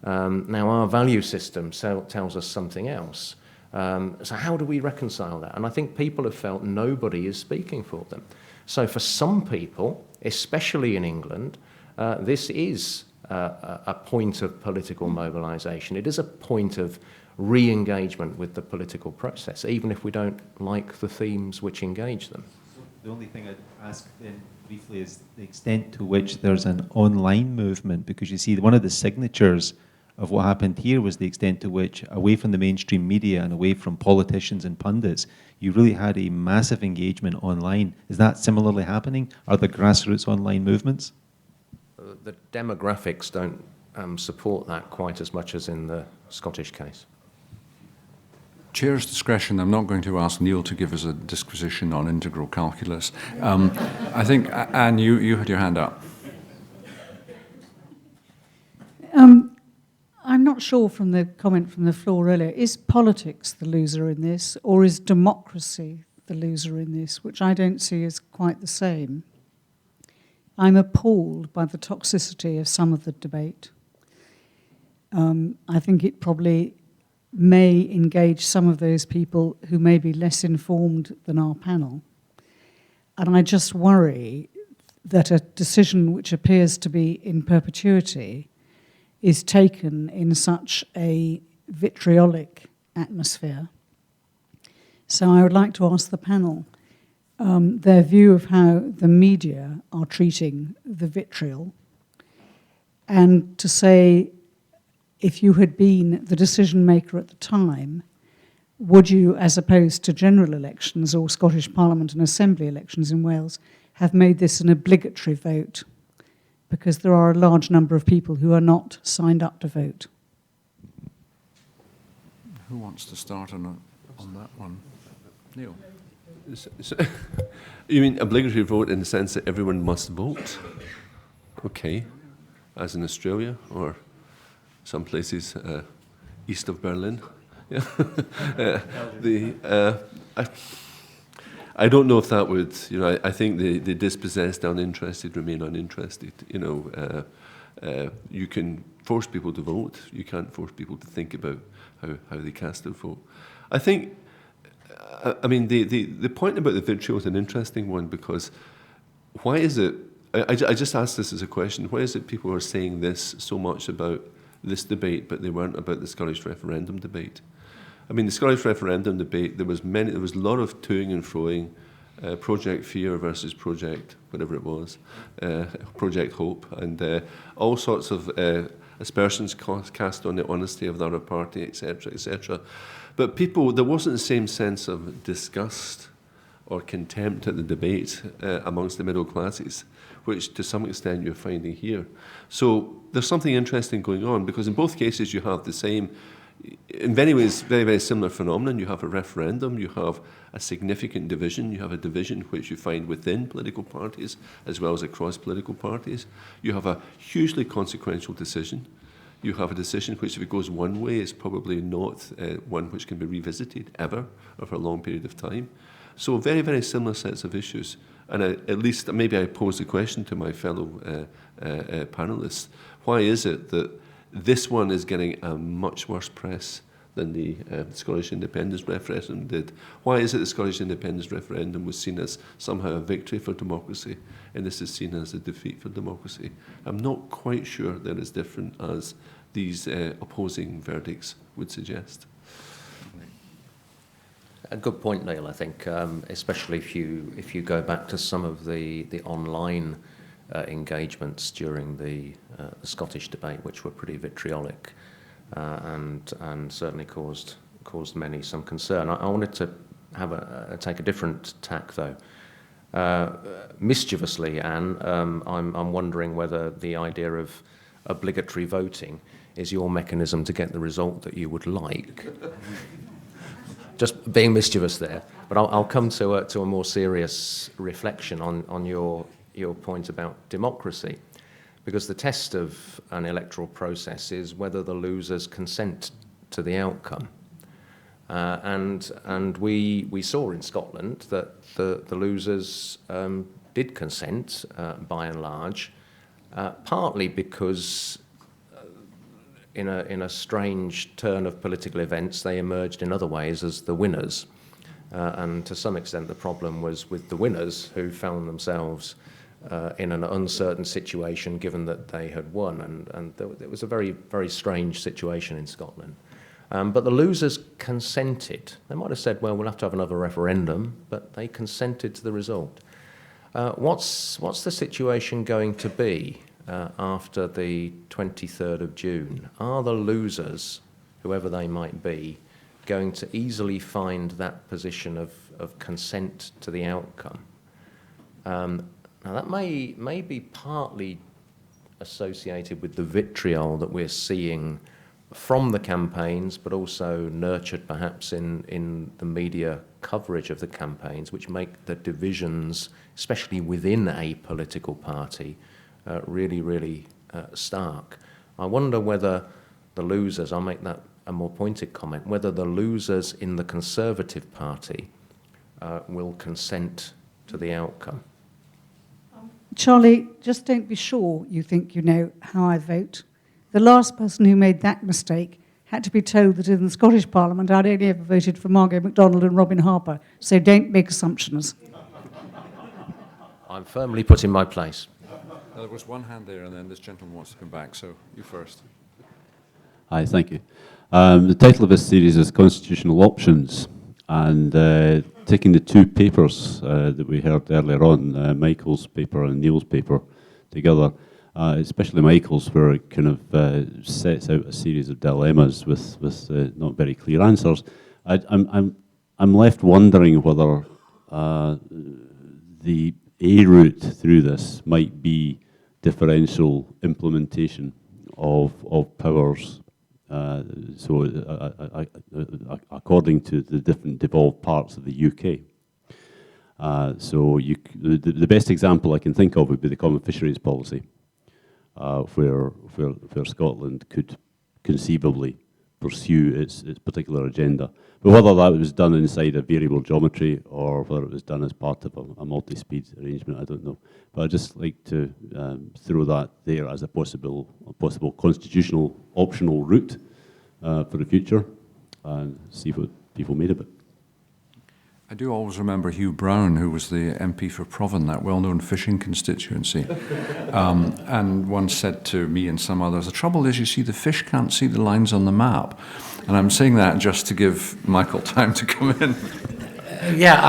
Now, our value system tells us something else. So how do we reconcile that? And I think people have felt nobody is speaking for them. So for some people, especially in England, this is a point of political mobilisation. It is a point of re-engagement with the political process, even if we don't like the themes which engage them. The only thing I'd ask then briefly is the extent to which there's an online movement, because you see one of the signatures of what happened here was the extent to which, away from the mainstream media and away from politicians and pundits, you really had a massive engagement online. Is that similarly happening? Are there grassroots online movements? The demographics don't support that quite as much as in the Scottish case. Chair's discretion, I'm not going to ask Neil to give us a disquisition on integral calculus. I think, Anne, you had your hand up. I'm not sure from the comment from the floor earlier, is politics the loser in this, or is democracy the loser in this, which I don't see as quite the same. I'm appalled by the toxicity of some of the debate. I think it probably may engage some of those people who may be less informed than our panel. And I just worry that a decision which appears to be in perpetuity is taken in such a vitriolic atmosphere. So I would like to ask the panel their view of how the media are treating the vitriol, and to say, if you had been the decision maker at the time, would you, as opposed to general elections or Scottish Parliament and Assembly elections in Wales, have made this an obligatory vote? Because there are a large number of people who are not signed up to vote. Who wants to start on that one? Neil. So, you mean obligatory vote in the sense that everyone must vote? Okay, as in Australia or some places east of Berlin. Yeah. I don't know if that would, I think the dispossessed, uninterested remain uninterested. You can force people to vote. You can't force people to think about how they cast their vote. I think, the point about the vitriol is an interesting one, because why is it, I just asked this as a question, why is it people are saying this so much about this debate, but they weren't about the Scottish referendum debate? I mean, the Scottish referendum debate, there was a lot of toing and froing, Project Fear versus Project, whatever it was, Project Hope, and all sorts of aspersions cast on the honesty of the other party, etc., etc. But there wasn't the same sense of disgust or contempt at the debate amongst the middle classes. which to some extent you're finding here. So there's something interesting going on, because in both cases you have the same, in many ways, very, very similar phenomenon. You have a referendum, you have a significant division, you have a division which you find within political parties as well as across political parties. You have a hugely consequential decision. You have a decision which, if it goes one way, is probably not one which can be revisited ever or for a long period of time. So very, very similar sets of issues. And at least maybe I pose the question to my fellow panellists, why is it that this one is getting a much worse press than the Scottish independence referendum did? Why is it the Scottish independence referendum was seen as somehow a victory for democracy, and this is seen as a defeat for democracy? I'm not quite sure they're as different as these opposing verdicts would suggest. A good point, Neil, I think, especially if you go back to some of the online engagements during the Scottish debate, which were pretty vitriolic and certainly caused many some concern. I wanted to take a different tack, though. Mischievously, Anne, I'm wondering whether the idea of obligatory voting is your mechanism to get the result that you would like. Just being mischievous there, but I'll come to a more serious reflection on your point about democracy, because the test of an electoral process is whether the losers consent to the outcome, and we saw in Scotland that the losers did consent by and large, partly because in a strange turn of political events, they emerged in other ways as the winners. And to some extent, the problem was with the winners, who found themselves in an uncertain situation given that they had won. And it was a very, very strange situation in Scotland. But the losers consented. They might have said, well, we'll have to have another referendum, but they consented to the result. What's the situation going to be after the 23rd of June? Are the losers, whoever they might be, going to easily find that position of consent to the outcome? Now, that may be partly associated with the vitriol that we're seeing from the campaigns, but also nurtured perhaps in the media coverage of the campaigns, which make the divisions, especially within a political party, really, really stark. I wonder whether the losers, I'll make that a more pointed comment, whether the losers in the Conservative Party will consent to the outcome. Charlie, just don't be sure you think you know how I vote. The last person who made that mistake had to be told that in the Scottish Parliament I'd only ever voted for Margot MacDonald and Robin Harper, so don't make assumptions. I'm firmly put in my place. There was one hand there, and then this gentleman wants to come back, so you first. Hi, thank you. The title of this series is Constitutional Options, and taking the two papers that we heard earlier on, Michael's paper and Neil's paper together, especially Michael's, where it kind of sets out a series of dilemmas with not very clear answers. I'm left wondering whether the A route through this might be differential implementation of powers. According to the different devolved parts of the UK. The best example I can think of would be the Common Fisheries Policy, where Scotland could conceivably pursue its particular agenda. But whether that was done inside a variable geometry or whether it was done as part of a multi-speed arrangement, I don't know. But I'd just like to throw that there as a possible constitutional optional route for the future and see what people made of it. I do always remember Hugh Brown, who was the MP for Provan, that well-known fishing constituency, and once said to me and some others, the trouble is, you see, the fish can't see the lines on the map. And I'm saying that just to give Michael time to come in. Yeah,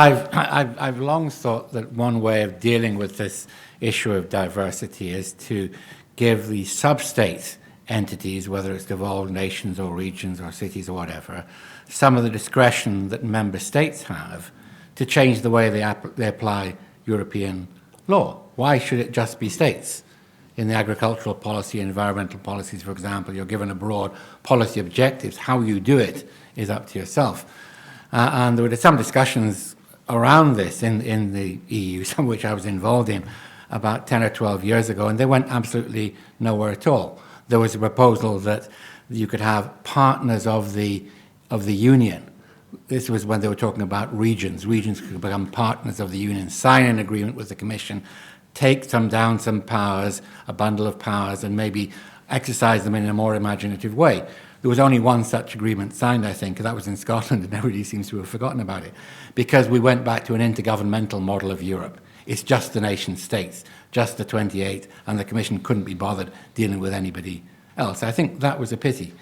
I've long thought that one way of dealing with this issue of diversity is to give the sub-state entities, whether it's devolved nations or regions or cities or whatever, some of the discretion that member states have to change the way they apply European law. Why should it just be states? In the agricultural policy, environmental policies, for example, you're given a broad policy objectives. How you do it is up to yourself. And there were some discussions around this in the EU, some of which I was involved in about 10 or 12 years ago, and they went absolutely nowhere at all. There was a proposal that you could have partners of the union. This was when they were talking about regions. Regions could become partners of the union, sign an agreement with the Commission, take down some powers, a bundle of powers, and maybe exercise them in a more imaginative way. There was only one such agreement signed, I think, and that was in Scotland, and everybody seems to have forgotten about it, because we went back to an intergovernmental model of Europe. It's just the nation states, just the 28, and the Commission couldn't be bothered dealing with anybody else. I think that was a pity.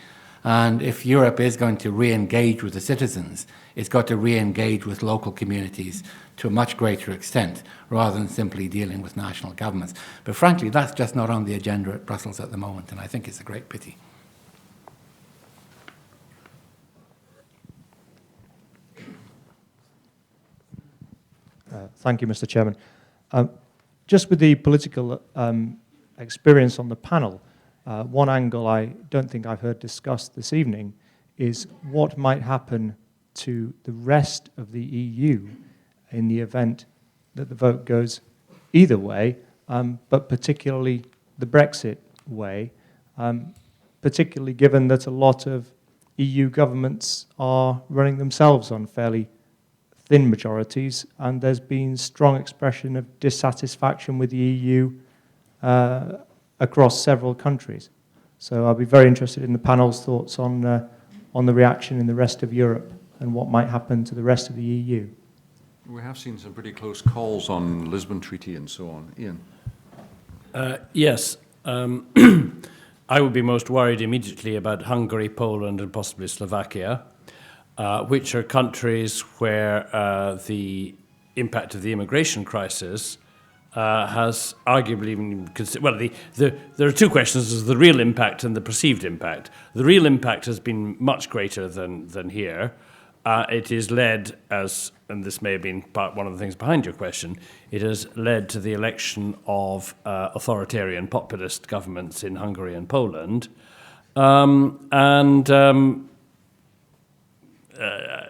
And if Europe is going to re-engage with the citizens, it's got to re-engage with local communities to a much greater extent, rather than simply dealing with national governments. But frankly, that's just not on the agenda at Brussels at the moment, and I think it's a great pity. Thank you, Mr. Chairman. Just with the political experience on the panel, one angle I don't think I've heard discussed this evening is what might happen to the rest of the EU in the event that the vote goes either way, but particularly the Brexit way, particularly given that a lot of EU governments are running themselves on fairly thin majorities, and there's been strong expression of dissatisfaction with the EU across several countries. So I'll be very interested in the panel's thoughts on the reaction in the rest of Europe and what might happen to the rest of the EU. We have seen some pretty close calls on Lisbon Treaty and so on. Ian? Yes. I would be most worried immediately about Hungary, Poland, and possibly Slovakia, which are countries where the impact of the immigration crisis has arguably been there are two questions. There's the real impact and the perceived impact. The real impact has been much greater than here. It is led, and this may have been one of the things behind your question, it has led to the election of authoritarian populist governments in Hungary and Poland.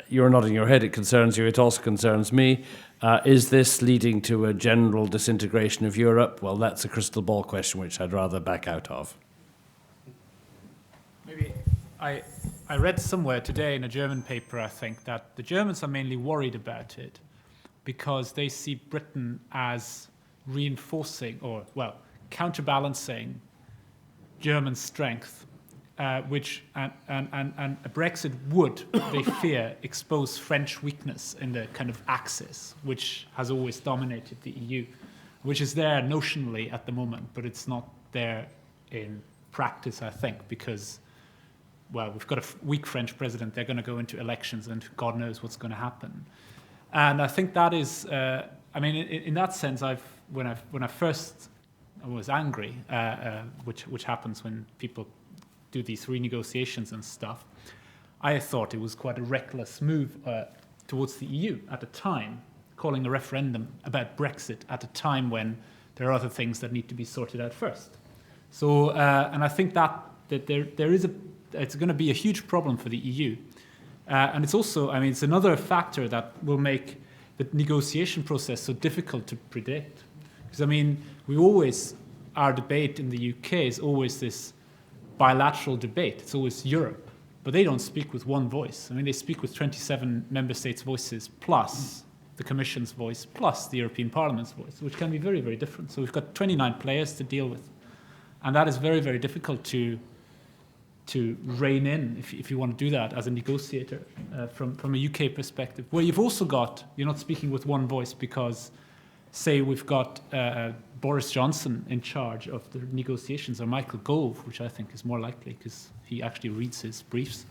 You're nodding your head, it concerns you, it also concerns me. Is this leading to a general disintegration of Europe? Well, that's a crystal ball question which I'd rather back out of. Maybe I read somewhere today in a German paper, I think, that the Germans are mainly worried about it because they see Britain as reinforcing or, well, counterbalancing German strength, which and a Brexit would, they fear, expose French weakness in the kind of axis, which has always dominated the EU, which is there notionally at the moment, but it's not there in practice, I think, because, well, we've got a weak French president. They're going to go into elections, and God knows what's going to happen. And I think that is, I mean, in that sense, when I first was angry, which happens when people do these renegotiations and stuff, I thought it was quite a reckless move towards the EU at the time, calling a referendum about Brexit at a time when there are other things that need to be sorted out first. So, and I think that there is it's going to be a huge problem for the EU. And it's also, I mean, it's another factor that will make the negotiation process so difficult to predict. Because, I mean, our debate in the UK is always this bilateral debate. It's always Europe. But they don't speak with one voice. I mean, they speak with 27 member states' voices plus the Commission's voice plus the European Parliament's voice, which can be very, very different. So we've got 29 players to deal with. And that is very, very difficult to rein in, if you want to do that as a negotiator from a UK perspective, where you've also got, you're not speaking with one voice because, say, we've got Boris Johnson in charge of the negotiations, or Michael Gove, which I think is more likely because he actually reads his briefs.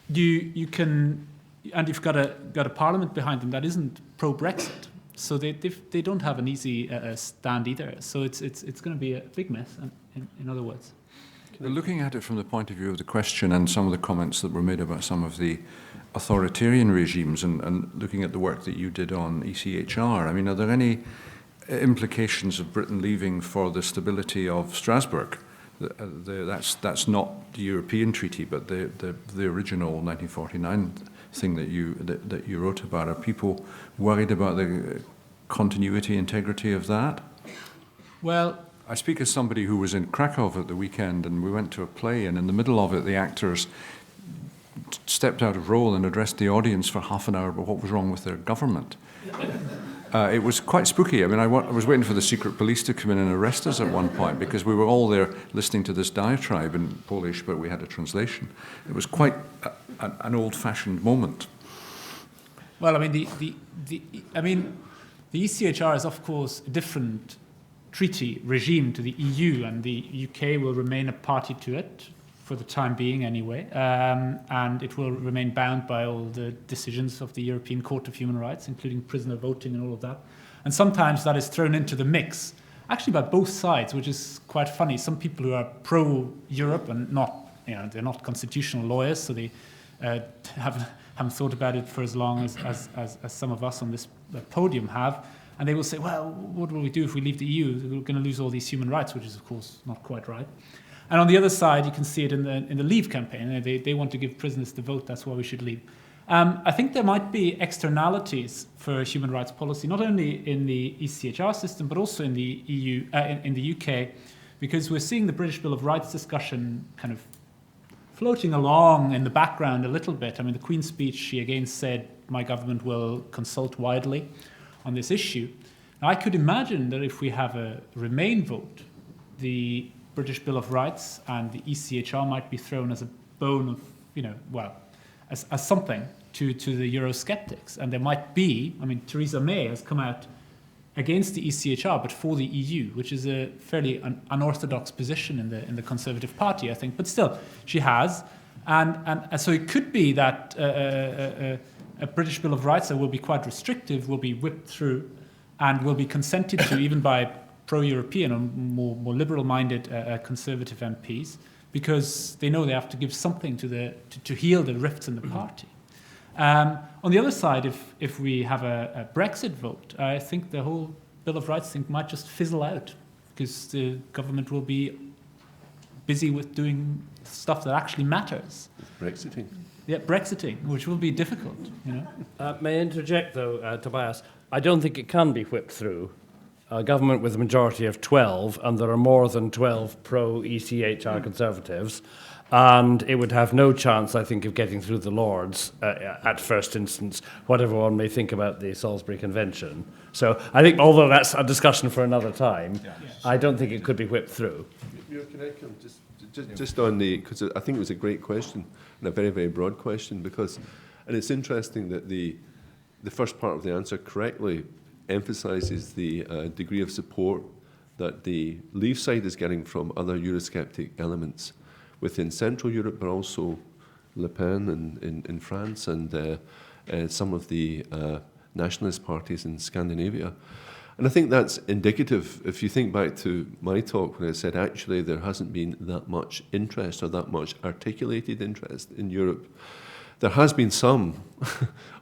You can, and you've got a parliament behind them that isn't pro-Brexit, so they don't have an easy stand either. So it's going to be a big mess, in other words. Looking at it from the point of view of the question and some of the comments that were made about some of the authoritarian regimes and looking at the work that you did on ECHR, I mean, are there any implications of Britain leaving for the stability of Strasbourg. That's not the European treaty, but the original 1949 thing that you wrote about. Are people worried about the continuity, integrity of that? Well, I speak as somebody who was in Krakow at the weekend, and we went to a play, and in the middle of it, the actors stepped out of role and addressed the audience for half an hour about what was wrong with their government. It was quite spooky. I mean, I was waiting for the secret police to come in and arrest us at one point because we were all there listening to this diatribe in Polish, but we had a translation. It was quite an old-fashioned moment. Well, I mean, the ECHR is, of course, a different treaty regime to the EU, and the UK will remain a party to it for the time being anyway, and it will remain bound by all the decisions of the European Court of Human Rights, including prisoner voting and all of that. And sometimes that is thrown into the mix, actually by both sides, which is quite funny. Some people who are pro-Europe and not, they're not constitutional lawyers, so they haven't thought about it for as long as some of us on this podium have, and they will say, well, what will we do if we leave the EU? We're going to lose all these human rights, which is, of course, not quite right. And on the other side, you can see it in the Leave campaign. They want to give prisoners the vote. That's why we should leave. I think there might be externalities for human rights policy, not only in the ECHR system, but also in the EU, in the UK, because we're seeing the British Bill of Rights discussion kind of floating along in the background a little bit. I mean, the Queen's speech, she again said, my government will consult widely on this issue. Now, I could imagine that if we have a Remain vote, the British Bill of Rights and the ECHR might be thrown as a bone of, as something to the Eurosceptics. And there might be, I mean, Theresa May has come out against the ECHR, but for the EU, which is a fairly unorthodox position in the Conservative Party, I think. But still, she has. And so it could be that a British Bill of Rights that will be quite restrictive will be whipped through and will be consented to even by pro-European or more liberal-minded Conservative MPs, because they know they have to give something to heal the rifts in the party. On the other side, if we have a Brexit vote, I think the whole Bill of Rights thing might just fizzle out, because the government will be busy with doing stuff that actually matters. Brexiting. Yeah, Brexiting, which will be difficult, May I interject, though, Tobias? I don't think it can be whipped through. A government with a majority of 12, and there are more than 12 pro-ECHR Conservatives, and it would have no chance, I think, of getting through the Lords at first instance, whatever one may think about the Salisbury Convention. So I think, although that's a discussion for another time, I don't think it could be whipped through. Can I come just on because I think it was a great question, and a very, very broad question, and it's interesting that the first part of the answer correctly emphasises the degree of support that the Leave side is getting from other Eurosceptic elements within Central Europe, but also Le Pen in France and some of the nationalist parties in Scandinavia. And I think that's indicative. If you think back to my talk when I said actually there hasn't been that much interest or that much articulated interest in Europe, there has been some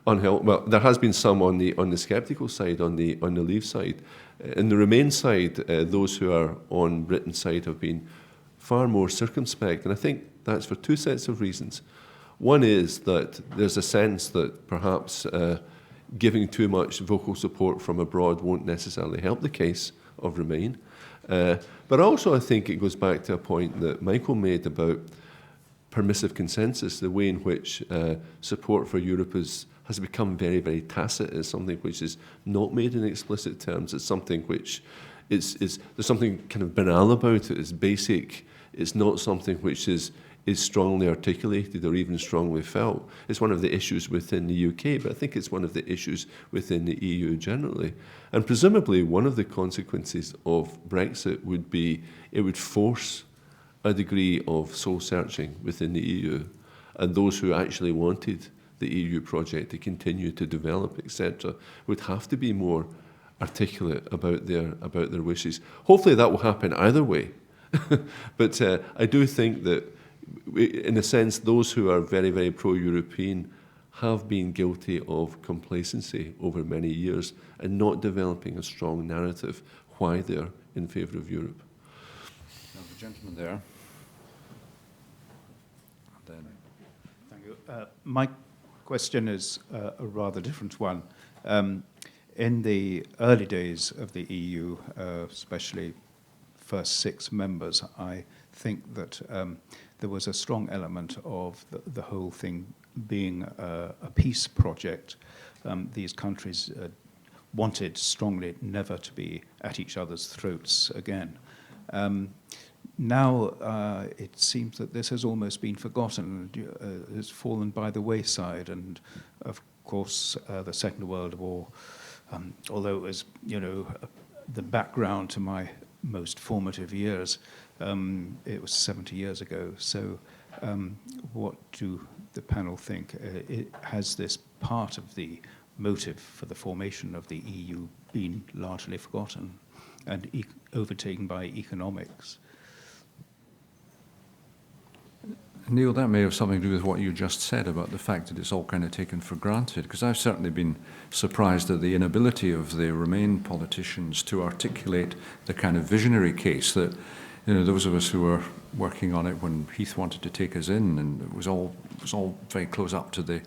there has been some on the sceptical side, on the Leave side. In the Remain side, those who are on Britain's side have been far more circumspect, and I think that's for two sets of reasons. One is that there's a sense that perhaps giving too much vocal support from abroad won't necessarily help the case of Remain. But also I think it goes back to a point that Michael made about permissive consensus, the way in which support for Europe has become very, very tacit. It's something which is not made in explicit terms. It's something which is there's something kind of banal about it. It's basic. It's not something which is strongly articulated or even strongly felt. It's one of the issues within the UK, but I think it's one of the issues within the EU generally. And presumably one of the consequences of Brexit would be it would force a degree of soul-searching within the EU, and those who actually wanted the EU project to continue to develop, etc., would have to be more articulate about their wishes. Hopefully that will happen either way. But I do think that, in a sense, those who are very, very pro-European have been guilty of complacency over many years and not developing a strong narrative why they're in favour of Europe. Now, the gentleman there. And then. Thank you. My question is a rather different one. In the early days of the EU, especially first 6 members, I think that there was a strong element of the whole thing being a peace project. These countries wanted strongly never to be at each other's throats again. Now it seems that this has almost been forgotten, has fallen by the wayside, and of course the Second World War, although it was, the background to my most formative years, it was 70 years ago. So what do the panel think? Has this part of the motive for the formation of the EU been largely forgotten and overtaken by economics? Neil, that may have something to do with what you just said about the fact that it's all kind of taken for granted, because I've certainly been surprised at the inability of the Remain politicians to articulate the kind of visionary case that, those of us who were working on it when Heath wanted to take us in, and it was all very close up to the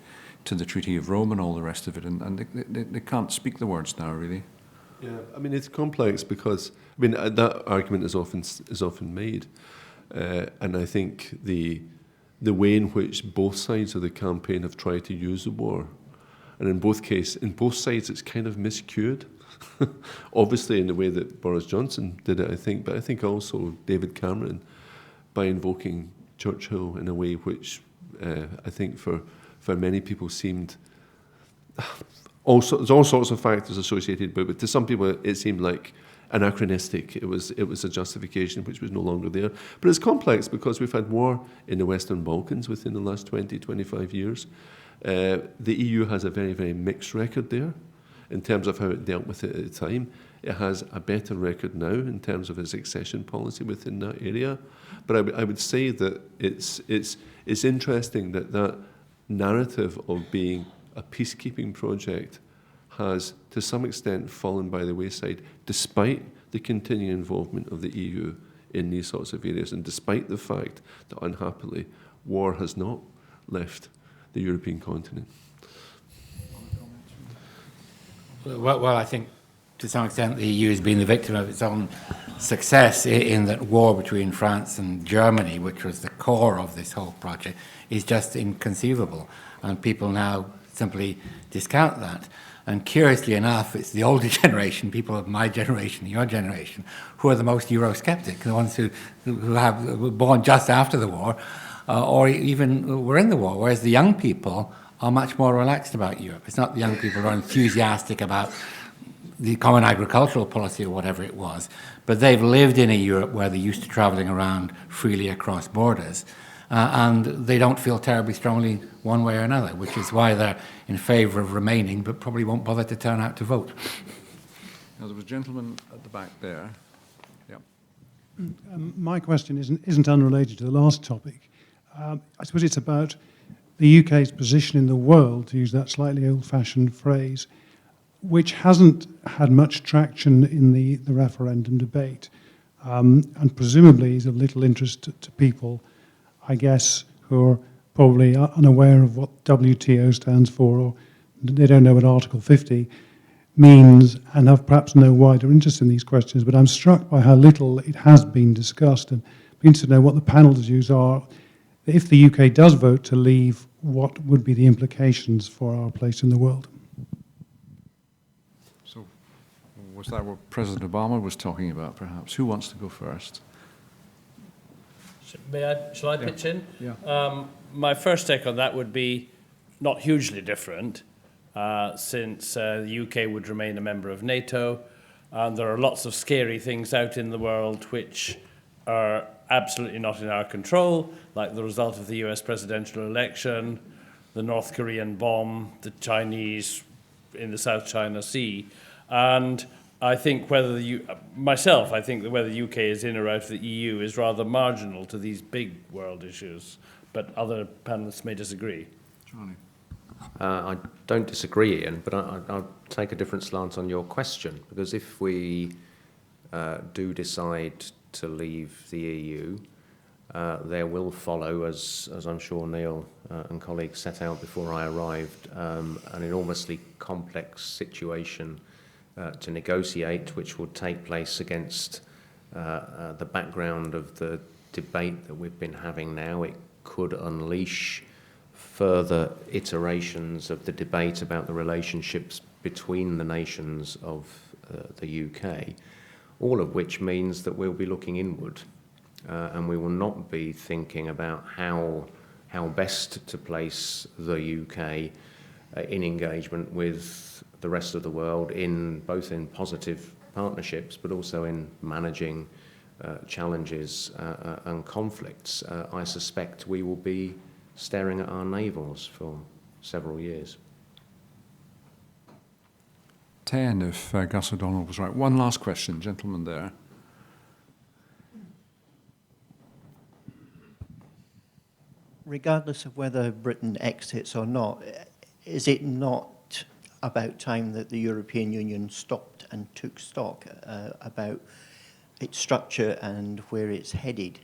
Treaty of Rome and all the rest of it, and they can't speak the words now, really. Yeah, I mean, it's complex because, that argument is often made, and I think the way in which both sides of the campaign have tried to use the war, and in both sides it's kind of miscued. Obviously in the way that Boris Johnson did it, I think, but I think also David Cameron, by invoking Churchill in a way which I think for many people seemed, there's all sorts of factors associated with it, but to some people it seemed like anachronistic. It was a justification which was no longer there. But it's complex because we've had war in the Western Balkans within the last 20, 25 years. The EU has a very, very mixed record there in terms of how it dealt with it at the time. It has a better record now in terms of its accession policy within that area. But I would say that it's interesting that narrative of being a peacekeeping project has, to some extent, fallen by the wayside, despite the continuing involvement of the EU in these sorts of areas, and despite the fact that, unhappily, war has not left the European continent. Well, I think, to some extent, the EU has been the victim of its own success in that war between France and Germany, which was the core of this whole project, is just inconceivable, and people now simply discount that. And curiously enough, it's the older generation, people of my generation, your generation, who are the most Eurosceptic, the ones who were born just after the war, or even were in the war, whereas the young people are much more relaxed about Europe. It's not the young people who are enthusiastic about the common agricultural policy or whatever it was, but they've lived in a Europe where they're used to travelling around freely across borders, and they don't feel terribly strongly one way or another, which is why they're in favour of remaining, but probably won't bother to turn out to vote. Now, there was a gentleman at the back there. Yeah. My question isn't unrelated to the last topic. I suppose it's about the UK's position in the world, to use that slightly old-fashioned phrase, which hasn't had much traction in the referendum debate, and presumably is of little interest to people, I guess, who are probably unaware of what WTO stands for, or they don't know what Article 50 means, and have perhaps no wider interest in these questions. But I'm struck by how little it has been discussed, and I'd be interested to know what the panel's views are. If the UK does vote to leave, what would be the implications for our place in the world? So, was that what President Obama was talking about, perhaps? Who wants to go first? Shall I pitch in? Yeah. My first take on that would be not hugely different, since the UK would remain a member of NATO, and there are lots of scary things out in the world which are absolutely not in our control, like the result of the US presidential election, the North Korean bomb, the Chinese in the South China Sea, and I think whether I think that whether the UK is in or out of the EU is rather marginal to these big world issues, but other panelists may disagree. Johnny. I don't disagree, Ian, but I'll take a different slant on your question, because if we do decide to leave the EU, there will follow, as I'm sure Neil and colleagues set out before I arrived, an enormously complex situation to negotiate, which would take place against the background of the debate that we've been having now. It could unleash further iterations of the debate about the relationships between the nations of the UK, all of which means that we'll be looking inward. And we will not be thinking about how best to place the UK in engagement with the rest of the world, both in positive partnerships, but also in managing challenges and conflicts. I suspect we will be staring at our navels for several years. 10, if Gus O'Donnell was right. One last question, gentleman there. Regardless of whether Britain exits or not, is it not about time that the European Union stopped and took stock about its structure and where it's headed?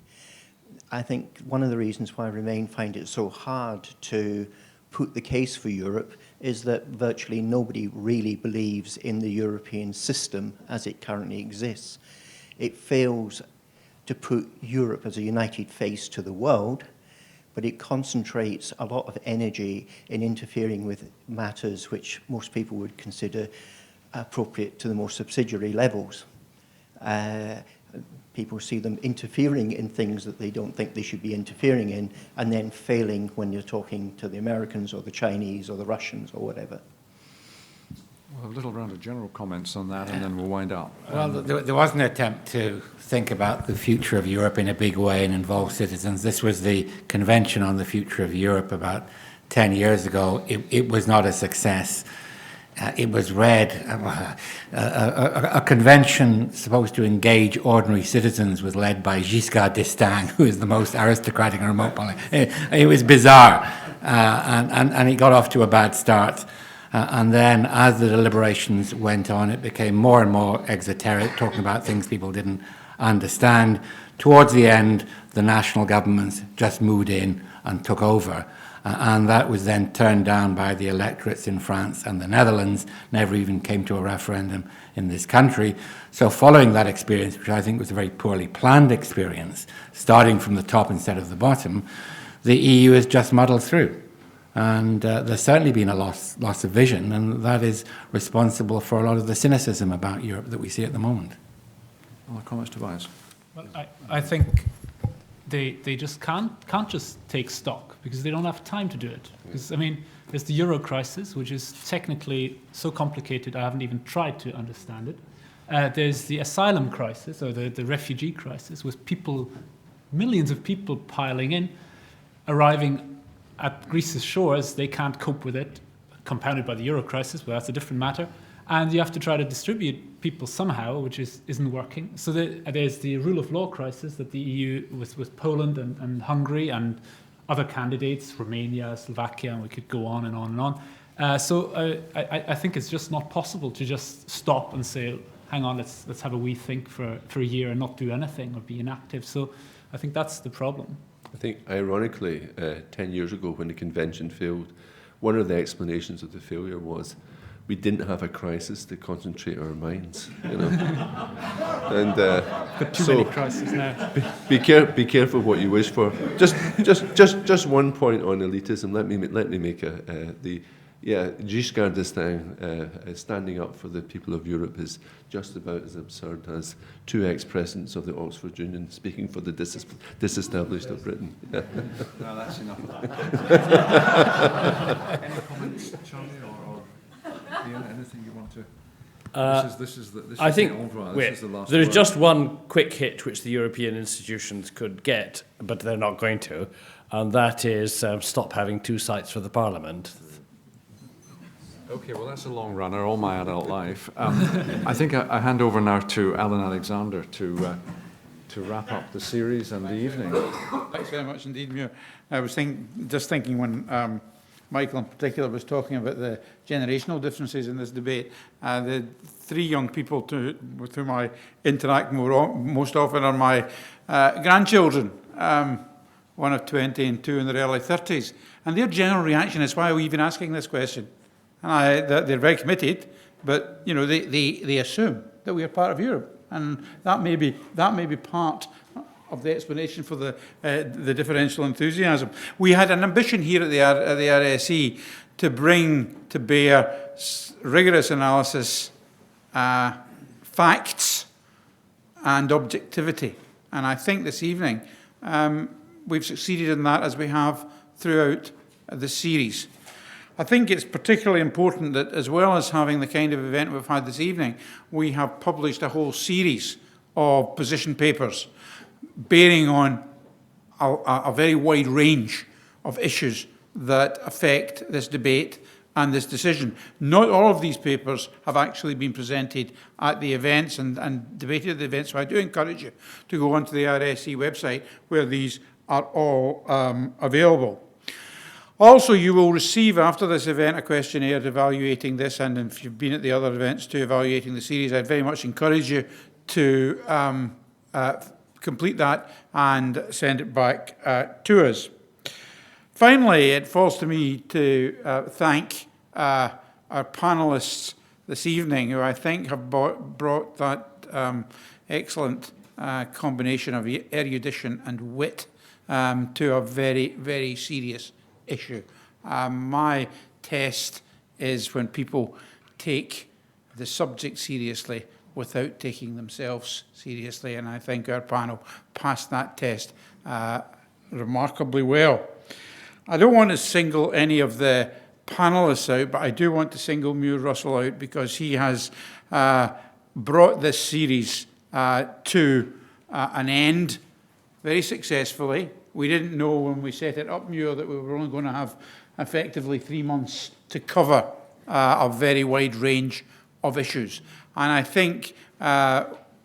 I think one of the reasons why Remain find it so hard to put the case for Europe is that virtually nobody really believes in the European system as it currently exists. It fails to put Europe as a united face to the world, but it concentrates a lot of energy in interfering with matters which most people would consider appropriate to the more subsidiary levels. People see them interfering in things that they don't think they should be interfering in, and then failing when you're talking to the Americans or the Chinese or the Russians or whatever. We'll have a little round of general comments on that, and then we'll wind up. Well, there was an attempt to think about the future of Europe in a big way and involve citizens. This was the convention on the future of Europe about 10 years ago. It was not a success. It was read, a convention supposed to engage ordinary citizens was led by Giscard d'Estaing, who is the most aristocratic and remote politician. It was bizarre, and it got off to a bad start. And then as the deliberations went on, it became more and more exoteric, talking about things people didn't understand. Towards the end, the national governments just moved in and took over. And that was then turned down by the electorates in France and the Netherlands, never even came to a referendum in this country. So following that experience, which I think was a very poorly planned experience, starting from the top instead of the bottom, the EU has just muddled through. And there's certainly been a loss of vision, and that is responsible for a lot of the cynicism about Europe that we see at the moment. Other comments, Tobias? Well, I think they just can't just take stock because they don't have time to do it. Because, I mean, there's the Euro crisis, which is technically so complicated I haven't even tried to understand it. There's the asylum crisis, or the refugee crisis, with millions of people piling in, arriving at Greece's shores. They can't cope with it, compounded by the Euro crisis, but that's a different matter. And you have to try to distribute people somehow, which isn't working. So there's the rule of law crisis that the EU, with Poland and Hungary and other candidates, Romania, Slovakia, and we could go on and on and on. So I think it's just not possible to just stop and say, hang on, let's have a wee think for a year and not do anything or be inactive. So I think that's the problem. I think, ironically, 10 years ago when the convention failed, one of the explanations of the failure was we didn't have a crisis to concentrate our minds, you know. And got too many crises now. Be careful what you wish for. Just one point on elitism. Let me make Giscard d'Estaing standing up for the people of Europe is just about as absurd as two ex-presidents of the Oxford Union speaking for the disestablished of Britain. No, that's enough of that. Any comments, Charlie, or Ian, anything you want to? I think there is word. just one quick hit which the European institutions could get, but they're not going to, and that is stop having two sites for the Parliament. Okay, well, that's a long runner all my adult life. I think I hand over now to Alan Alexander to wrap up the series and the evening. Thanks very much indeed, Muir. I was just thinking when Michael in particular was talking about the generational differences in this debate. The three young people with whom I interact most often are my grandchildren, one of 20 and two in their early 30s. And their general reaction is, why are we even asking this question? And they're very committed, but you know, they assume that we are part of Europe. And that may be part of the explanation for the differential enthusiasm. We had an ambition here at the RSE to bring to bear rigorous analysis, facts, and objectivity. And I think this evening we've succeeded in that, as we have throughout the series. I think it's particularly important that, as well as having the kind of event we've had this evening, we have published a whole series of position papers bearing on a very wide range of issues that affect this debate and this decision. Not all of these papers have actually been presented at the events and debated at the events, so I do encourage you to go onto the RSE website where these are all available. Also, you will receive after this event a questionnaire evaluating this, and if you've been at the other events too, evaluating the series, I'd very much encourage you to complete that and send it back to us. Finally, it falls to me to thank our panellists this evening, who I think have brought that excellent combination of erudition and wit to a very, very serious issue. My test is when people take the subject seriously without taking themselves seriously, and I think our panel passed that test remarkably well. I don't want to single any of the panellists out, but I do want to single Muir Russell out because he has brought this series to an end very successfully. We didn't know when we set it up, Muir, that we were only going to have effectively 3 months to cover a very wide range of issues. And I think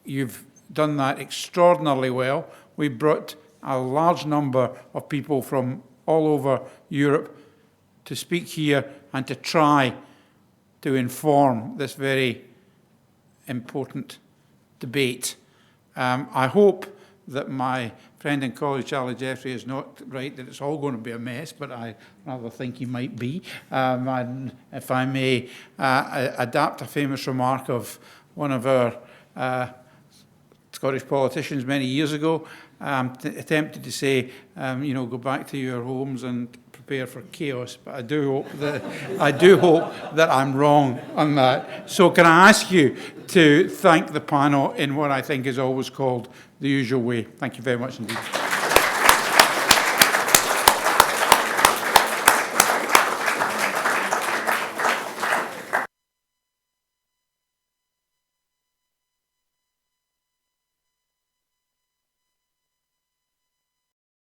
you've done that extraordinarily well. We brought a large number of people from all over Europe to speak here and to try to inform this very important debate. I hope that my friend and colleague Charlie Jeffrey is not right that it's all going to be a mess, but I rather think he might be. And if I may adapt a famous remark of one of our Scottish politicians many years ago, attempted to say, you know, go back to your homes and prepare for chaos. But I do hope that I'm wrong on that. So can I ask you to thank the panel in what I think is always called the usual way? Thank you very much indeed.